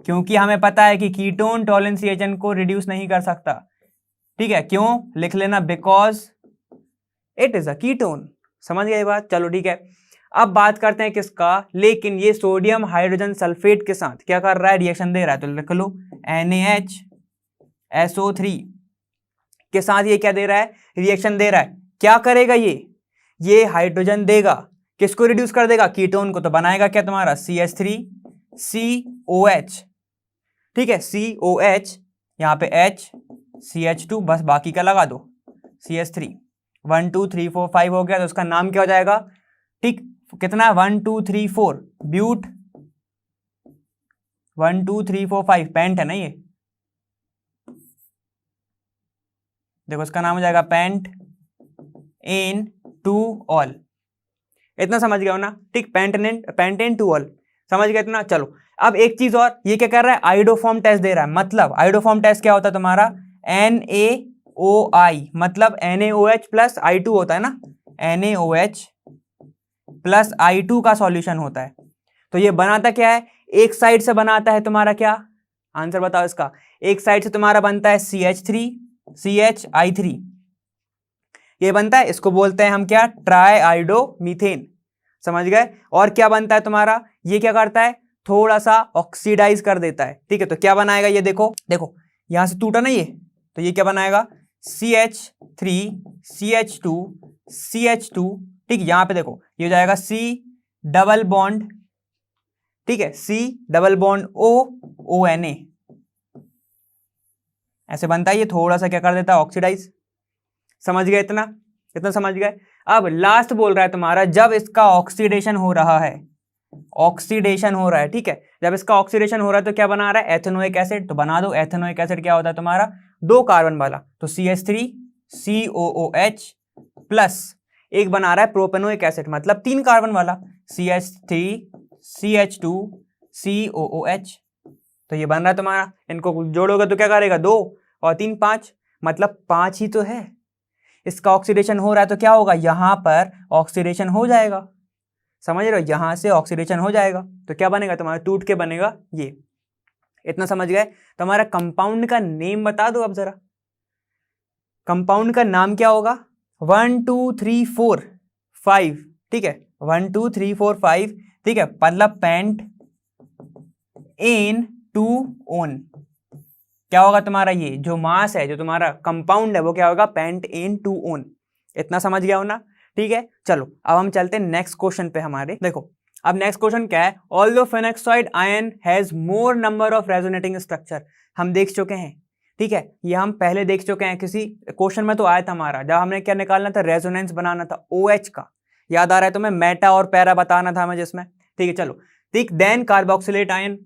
क्योंकि हमें पता है कि कीटोन टॉलरेंस रिएजेंट को रिड्यूस नहीं कर सकता, ठीक है, क्यों, लिख लेना, because it is a ketone. समझ गए बात, चलो ठीक है। अब बात करते हैं किसका, लेकिन ये सोडियम हाइड्रोजन सल्फेट के साथ क्या कर रहा है, रिएक्शन दे रहा है, तो लिख लो NaHSO3 के साथ ये क्या दे रहा है, रिएक्शन दे रहा है। क्या करेगा ये हाइड्रोजन देगा, किसको रिड्यूस कर देगा, कीटोन को, तो बनाएगा क्या तुम्हारा CH3COH, ठीक है, COH, यहाँ पे H CH2, बस बाकी का लगा दो, CH3, 1 2 3 4 5 हो गया, तो उसका नाम क्या हो जाएगा, ठीक, कितना, 1 2 3 4 ब्यूट, 1 2 3 4 5 पेंट है ना ये, देखो इसका नाम हो जाएगा पेंट इन टू ऑल, इतना समझ गया हो ना, ठीक, पेंट इन टू ऑल, समझ गए इतना। चलो अब एक चीज और, ये क्या कर रहा है, आयोडोफॉर्म टेस्ट दे रहा है, मतलब आयोडोफॉर्म टेस्ट क्या होता है तुम्हारा, NaOI, मतलब NaOH प्लस I2 होता है ना, NaOH प्लस I2 का सॉल्यूशन होता है, तो ये बनाता क्या है, एक साइड से बनाता है तुम्हारा क्या, आंसर बताओ इसका, एक साइड से तुम्हारा बनता है CH3 CHI3, ये बनता है, इसको बोलते हैं हम क्या, ट्राई आइडो मीथेन, समझ गए। और क्या बनता है तुम्हारा, ये क्या करता है, थोड़ा सा ऑक्सीडाइज कर देता है, ठीक है, तो क्या बनाएगा, ये देखो देखो यहां से टूटा ना ये, तो ये क्या बनाएगा, CH3 CH2 CH2, ठीक, यहां पे देखो ये हो जाएगा C डबल बॉन्ड, ठीक है, C double bond O ONA, ऐसे बनता है, ये थोड़ा सा क्या कर देता है, ऑक्सीडाइज, समझ गए इतना, इतना समझ गए। अब लास्ट बोल रहा है तुम्हारा, जब इसका ऑक्सीडेशन हो रहा है, ऑक्सीडेशन हो रहा है, ठीक है, जब इसका ऑक्सीडेशन हो रहा है तो क्या बना रहा है, एथेनोइक एसिड, तो बना दो, एथेनोइक एसिड क्या होता है तुम्हारा, 2 कार्बन वाला, तो CH3 COOH प्लस एक बना रहा है प्रोपेनोइक एसिड, मतलब 3 कार्बन वाला, CH3 CH2 COOH, तो ये बन रहा है तुम्हारा, इनको जोड़ोगे तो क्या करेगा, 2 और 3 5, मतलब 5 ही तो है, इसका ऑक्सीडेशन हो रहा है तो क्या होगा, यहां पर ऑक्सीडेशन हो जाएगा, समझ रहे हो, यहां से ऑक्सीडेशन हो जाएगा, तो क्या बनेगा तुम्हारा, टूट के बनेगा ये, इतना समझ गए। तुम्हारा कंपाउंड का नेम बता दो अब जरा, कंपाउंड का नाम क्या होगा, 1 2 3 4 5, ठीक है, 1 2 3 4 5, ठीक है, मतलब पेंट इन टू ओन, क्या होगा तुम्हारा, ये जो मास है, जो तुम्हारा कंपाउंड है, वो क्या होगा, पेंट इन टू ओन, इतना समझ गया हो ना, ठीक है। चलो अब हम चलते हैं नेक्स्ट क्वेश्चन पे हमारे, देखो अब नेक्स्ट क्वेश्चन क्या है, although phenoxide ion has more number of resonating structure, हम देख चुके हैं, ठीक है, ये हम पहले देख चुके हैं, किसी क्वेश्चन में तो आया था हमारा, जब हमने क्या निकालना था, रेजोनेंस बनाना था OH का, याद आ रहा है तुम्हें, मेटा और पैरा बताना था हमें जिसमें, ठीक है। चलो ठीक, then carboxylate ion,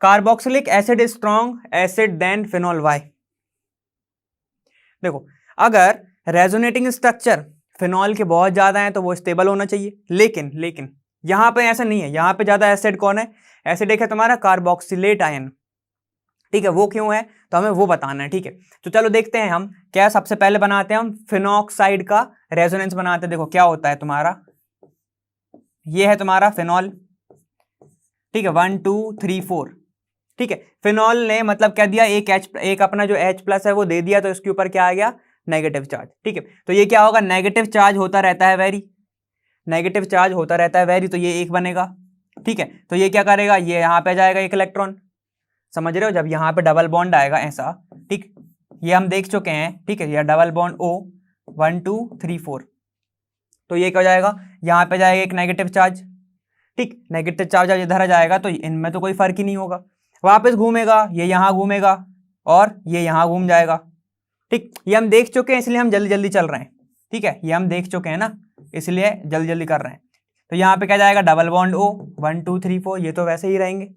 carboxylic acid is strong acid than phenol, why, देखो अगर रेजोनेटिंग स्ट्रक्चर फिनॉल के बहुत ज्यादा हैं तो वो स्टेबल होना चाहिए, लेकिन यहां पे ऐसा नहीं है, यहां पे ज्यादा एसिड कौन है, एसिड एक है तुम्हारा कार्बोक्सिलेट आयन, ठीक है, वो क्यों है, तो हमें वो बताना है, ठीक है। तो चलो देखते हैं हम क्या, सबसे पहले बनाते हैं हम फिनॉक्साइड का रेजोनेंस बनाते हैं, देखो क्या होता है तुम्हारा ये है तुम्हारा फिनॉल, ठीक है, 1 2 3 4, ठीक है। फिनॉल ने मतलब क्या दिया, एक अपना जो H+ है वो दे दिया, तो इसके ऊपर क्या आ गया, नेगेटिव चार्ज, ठीक है। तो ये क्या होगा, नेगेटिव चार्ज होता रहता है वेरी, नेगेटिव चार्ज होता रहता है वेरी, तो ये एक बनेगा, ठीक है। तो ये क्या करेगा, ये यहाँ पे जाएगा एक इलेक्ट्रॉन, समझ रहे हो, जब यहाँ पे डबल बॉन्ड आएगा ऐसा, ठीक, ये हम देख चुके हैं, ठीक है, ये डबल बॉन्ड O 1 2 3 4, तो ये क्या हो जाएगा, यहाँ पे जाएगा एक नेगेटिव चार्ज, ठीक, नेगेटिव चार्ज इधर आ जाएगा, तो इनमें तो कोई फर्क ही नहीं होगा, वापस घूमेगा, ये यहाँ घूमेगा और ये यहाँ घूम जाएगा, ठीक। ये हम देख चुके हैं इसलिए हम जल्दी जल्दी चल रहे हैं, ठीक है, ये हम देख चुके हैं ना, इसलिए जल्दी जल्दी कर रहे हैं। तो यहाँ पे क्या जाएगा, डबल बॉन्ड O 1 2 3 4, ये तो वैसे ही रहेंगे।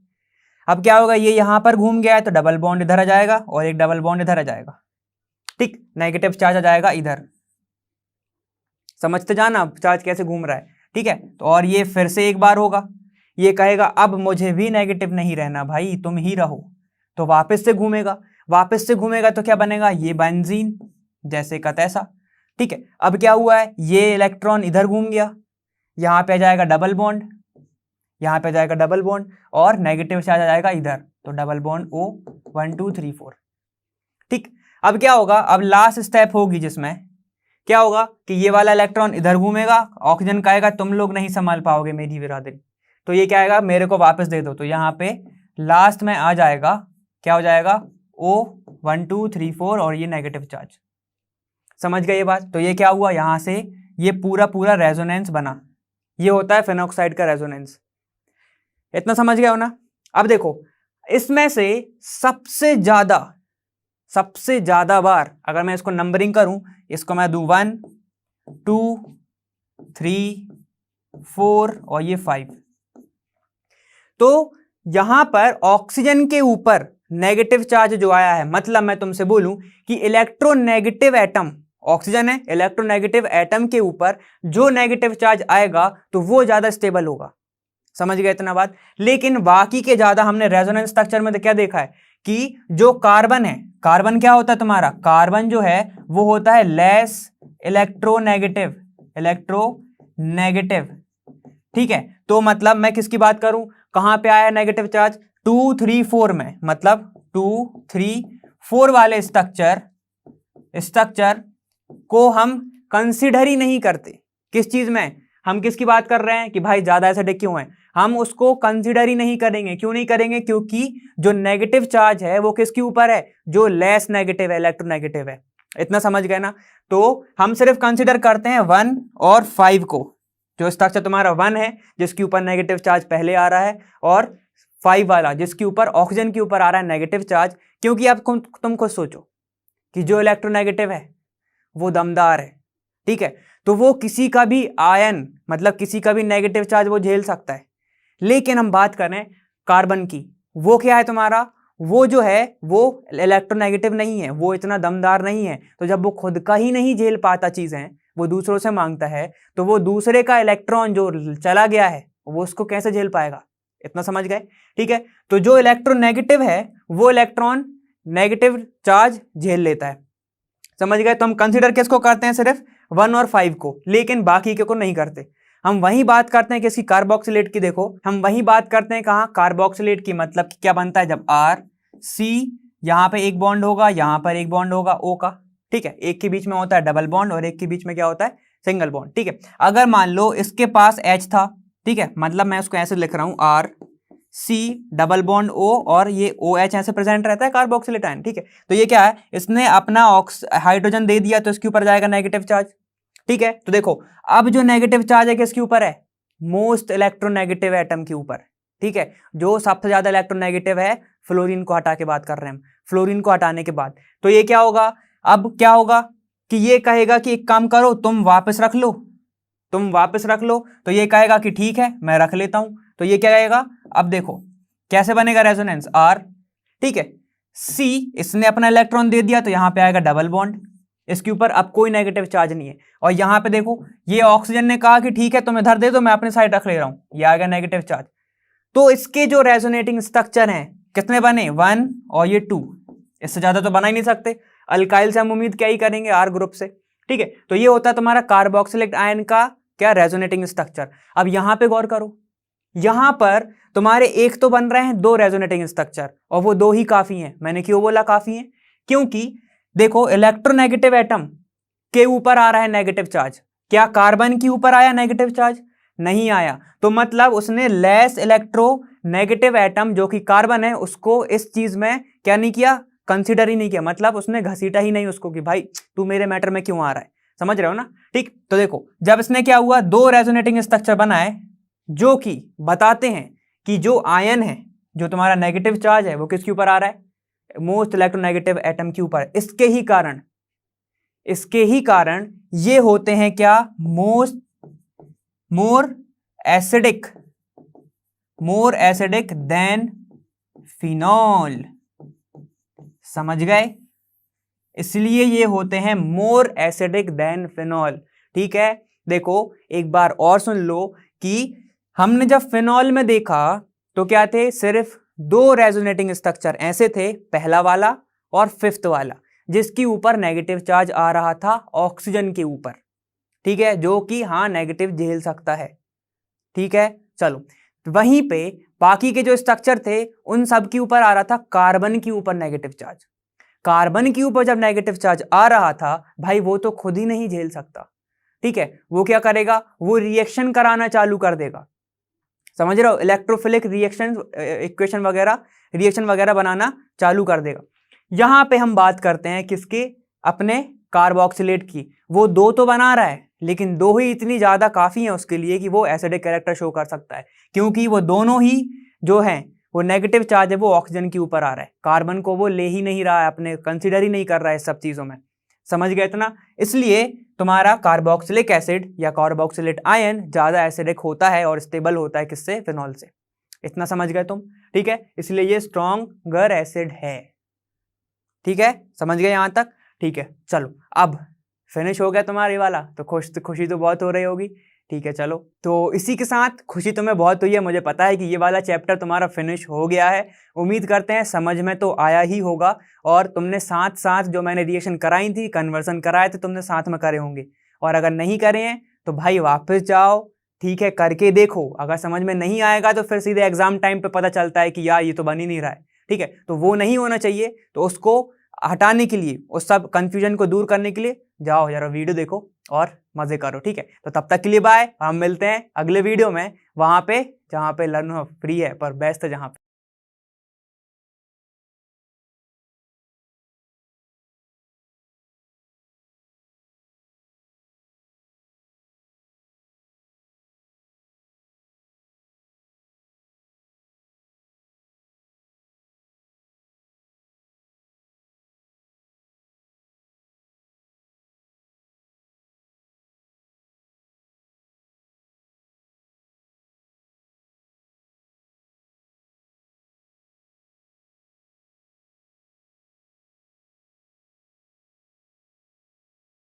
अब क्या होगा, ये यहाँ पर घूम गया है तो डबल बॉन्ड इधर आ जाएगा और एक डबल बॉन्ड इधर आ जाएगा, ठीक, नेगेटिव चार्ज आ जाएगा इधर, समझते जाना चार्ज कैसे घूम रहा है, ठीक है। तो और ये फिर से एक बार होगा, ये कहेगा अब मुझे भी नेगेटिव नहीं रहना भाई, तुम ही रहो, तो वापस से घूमेगा, वापस से घूमेगा तो क्या बनेगा, ये बेंजीन जैसे का तैसा, ठीक है। अब क्या हुआ है, ये इलेक्ट्रॉन इधर घूम गया, यहाँ पे आ जाएगा डबल बॉन्ड, यहाँ पे जाएगा डबल बॉन्ड और नेगेटिव चार्ज आ जाएगा इधर, तो डबल बॉन्ड O 1 2 3 4, ठीक। अब क्या होगा, अब लास्ट स्टेप होगी जिसमें क्या होगा कि ये वाला इलेक्ट्रॉन इधर घूमेगा, ऑक्सीजन कहेगा तुम लोग नहीं संभाल पाओगे मेरी बिरादरी, तो ये क्या आएगा, मेरे को वापस दे दो, तो यहाँ पे लास्ट में आ जाएगा, क्या हो जाएगा, O 1 2 3 4 और ये नेगेटिव चार्ज, समझ गए ये बात। तो ये क्या हुआ, यहाँ से ये पूरा पूरा रेजोनेंस बना, ये होता है फेनॉक्साइड का रेजोनेंस, इतना समझ गए हो ना। अब देखो इसमें से सबसे ज्यादा बार अगर मैं इसको नंबरिंग करूं, इसको मैं दूं 1 2 3 4 और ये 5, तो यहां पर ऑक्सीजन के ऊपर नेगेटिव चार्ज जो आया है, मतलब मैं तुमसे बोलूं कि इलेक्ट्रोनेगेटिव एटम, ऑक्सीजन है, इलेक्ट्रोनेगेटिव एटम के ऊपर जो नेगेटिव चार्ज आएगा तो वो ज्यादा स्टेबल होगा, समझ गए इतना बात। लेकिन बाकी के ज्यादा हमने रेजोनेंस स्ट्रक्चर में क्या देखा है कि जो कार्बन है, कार्बन क्या होता है तुम्हारा, कार्बन जो है वो होता है लेस इलेक्ट्रोनेगेटिव, ठीक है। तो मतलब मैं किसकी बात करूं, कहां पे आया नेगेटिव चार्ज, 2 3 4 में, मतलब 2 3 4 वाले स्ट्रक्चर को हम कंसीडर ही नहीं करते। किस चीज में, हम किसकी बात कर रहे हैं कि भाई ज्यादा एसिडिक क्यों है, हम उसको कंसीडर ही नहीं करेंगे। क्यों नहीं करेंगे, क्योंकि जो नेगेटिव चार्ज है वो किसके ऊपर है, जो लेस नेगेटिव है, इलेक्ट्रोनेगेटिव है। इतना समझ गए ना। तो हम सिर्फ कंसीडर करते हैं 1 और 5 को, जो स्ट्रक्चर तुम्हारा 1 है जिसके ऊपर नेगेटिव चार्ज पहले आ रहा है, और 5 वाला जिसके ऊपर ऑक्सीजन के ऊपर आ रहा है नेगेटिव चार्ज। क्योंकि अब तुम खुद सोचो कि जो इलेक्ट्रोनेगेटिव है वो दमदार है, ठीक है, तो वो किसी का भी आयन, मतलब किसी का भी नेगेटिव चार्ज वो झेल सकता है। लेकिन हम बात करें कार्बन की, वो क्या है तुम्हारा, वो जो है वो इलेक्ट्रोनेगेटिव नहीं है, वो इतना दमदार नहीं है। तो जब वो खुद का ही नहीं झेल पाता चीजें, वो दूसरों से मांगता है, तो वो दूसरे का इलेक्ट्रॉन जो चला गया है वो उसको कैसे झेल पाएगा। इतना समझ गए, ठीक है। तो जो इलेक्ट्रोनेगेटिव है वो इलेक्ट्रॉन नेगेटिव चार्ज झेल लेता है, समझ गए। तो हम कंसीडर किसको करते हैं, सिर्फ 1 और 5 को, लेकिन बाकी के को नहीं करते। हम वही बात करते हैं किसी कार्बोक्सिलेट की, देखो हम वही बात करते हैं कहाँ, कार्बोक्सिलेट की। मतलब कि क्या बनता है, जब R C यहाँ पे एक बॉन्ड होगा, यहाँ पर एक बॉन्ड होगा O का, ठीक है, एक के बीच में होता है डबल बॉन्ड और एक के बीच में क्या होता है, सिंगल बॉन्ड, ठीक है। अगर मान लो इसके पास H था, ठीक है, मतलब मैं उसको ऐसे लिख रहा हूँ R C double bond O और ये OH ऐसे प्रेजेंट रहता है कार्बोक्सिलेट आयन, ठीक है। तो ये क्या है, इसने अपना हाइड्रोजन दे दिया तो इसके ऊपर जाएगा नेगेटिव चार्ज, ठीक है। तो देखो अब जो नेगेटिव चार्ज है किसके ऊपर है, मोस्ट इलेक्ट्रोनेगेटिव एटम के ऊपर, ठीक है। जो सबसे ज्यादा इलेक्ट्रोनेगेटिव है, फ्लोरीन को हटा के बात कर रहे हैं हम, फ्लोरीन को हटाने के बाद तो ये क्या होगा, अब क्या होगा कि ये कहेगा कि एक काम करो, तुम वापस रख लो, तो ये कहेगा कि ठीक है मैं रख लेता हूं। तो ये क्या कहेगा, अब देखो कैसे बनेगा रेजोनेंस, R, ठीक है, C इसने अपना इलेक्ट्रॉन दे दिया तो यहां पे आएगा डबल बॉन्ड, इसके ऊपर अब कोई नेगेटिव चार्ज नहीं है। और यहां पे देखो ये ऑक्सीजन ने कहा कि ठीक है तुम इधर दे दो, मैं अपने साइड रख ले रहा हूं, ये आ गया नेगेटिव चार्ज। तो इसके जो रेजोनेटिंग स्ट्रक्चर हैं कितने बने, 1 और ये 2, इससे ज्यादा तो बना ही नहीं सकते। अल्काइल से हम उम्मीद क्या ही करेंगे, R ग्रुप से, ठीक है। तो ये होता है तुम्हारा कार्बोक्सिलिक आयन का क्या, रेजोनेटिंग स्ट्रक्चर। अब यहां पे गौर करो, यहां पर तुम्हारे एक तो बन रहे हैं 2 रेजोनेटिंग स्ट्रक्चर, और वो 2 ही काफी हैं। मैंने क्यों बोला काफी हैं? क्योंकि देखो इलेक्ट्रोनेगेटिव एटम के ऊपर आ रहा है नेगेटिव चार्ज, क्या कार्बन के ऊपर आया नेगेटिव चार्ज? नहीं आया। तो मतलब उसने लेस इलेक्ट्रोनेगेटिव एटम जो कि कार्बन है उसको इस चीज में क्या नहीं किया, कंसीडर ही नहीं किया, मतलब उसने घसीटा ही नहीं उसको कि भाई तू मेरे मैटर में क्यों आ रहा है। समझ रहे हो ना? ठीक, तो देखो जब इसने क्या हुआ, 2 रेजोनेटिंग स्ट्रक्चर बनाए जो कि बताते हैं कि जो आयन है, जो तुम्हारा नेगेटिव चार्ज है, वो किसके ऊपर आ रहा है, मोस्ट इलेक्ट्रोनेगेटिव एटम के ऊपर। इसके ही कारण ये होते हैं क्या, मोर एसिडिक देन फिनॉल। समझ गए? इसलिए ये होते हैं मोर एसिडिक देन फिनॉल। ठीक है, देखो एक बार और सुन लो कि हमने जब फिनॉल में देखा तो क्या थे, सिर्फ 2 रेजोनेटिंग स्ट्रक्चर ऐसे थे, पहला वाला और 5th वाला, जिसके ऊपर नेगेटिव चार्ज आ रहा था ऑक्सीजन के ऊपर। ठीक है, जो कि हाँ नेगेटिव झेल सकता है। ठीक है, चलो वहीं पे बाकी के जो स्ट्रक्चर थे उन सब के ऊपर आ रहा था कार्बन के ऊपर नेगेटिव चार्ज। कार्बन के ऊपर जब नेगेटिव चार्ज आ रहा था भाई, वो तो खुद ही नहीं झेल सकता। ठीक है, वो क्या करेगा, वो रिएक्शन कराना चालू कर देगा। समझ रहे हो, इलेक्ट्रोफिलिक रिएक्शन इक्वेशन वगैरह, रिएक्शन वगैरह बनाना चालू कर देगा। यहां पे हम बात करते हैं किसके, अपने कार्बोक्सिलेट की। वो 2 तो बना रहा है, लेकिन 2 ही इतनी ज्यादा काफी है उसके लिए कि वो एसिडिक कैरेक्टर शो कर सकता है, क्योंकि वो दोनों ही जो है वो नेगेटिव चार्ज है वो ऑक्सीजन के ऊपर आ रहा है, कार्बन को वो ले ही नहीं रहा है, अपने कंसिडर ही नहीं कर रहा है सब चीजों में। समझ गए इतना? इसलिए तुम्हारा कार्बोक्सिलिक एसिड या कार्बोक्सिलेट आयन ज्यादा एसिडिक होता है और स्टेबल होता है किससे, फिनॉल से। इतना समझ गए तुम? ठीक है, इसलिए ये स्ट्रॉन्गर एसिड है। ठीक है, समझ गए यहां तक? ठीक है, चलो अब फिनिश हो गया तुम्हारे वाला, तो खुशी तो बहुत हो रही होगी। ठीक है, चलो तो इसी के साथ खुशी तुम्हें बहुत हुई है, मुझे पता है कि ये वाला चैप्टर तुम्हारा फिनिश हो गया है। उम्मीद करते हैं समझ में तो आया ही होगा, और तुमने साथ साथ जो मैंने रिएक्शन कराई थी, कन्वर्सन कराए थे, तुमने साथ में करे होंगे। और अगर नहीं करे हैं तो भाई वापस जाओ, ठीक है, करके देखो। अगर समझ में नहीं आएगा तो फिर सीधे एग्जाम टाइम पे पता चलता है कि यार ये तो बन ही नहीं रहा है। ठीक है, तो वो नहीं होना चाहिए। तो उसको हटाने के लिए, उस सब कंफ्यूजन को दूर करने के लिए जाओ जरा वीडियो देखो और मजे करो। ठीक है, तो तब तक के लिए बाय। हम मिलते हैं अगले वीडियो में, वहां पे जहां पे लर्न फ्री है पर बेस्ट है जहां पे।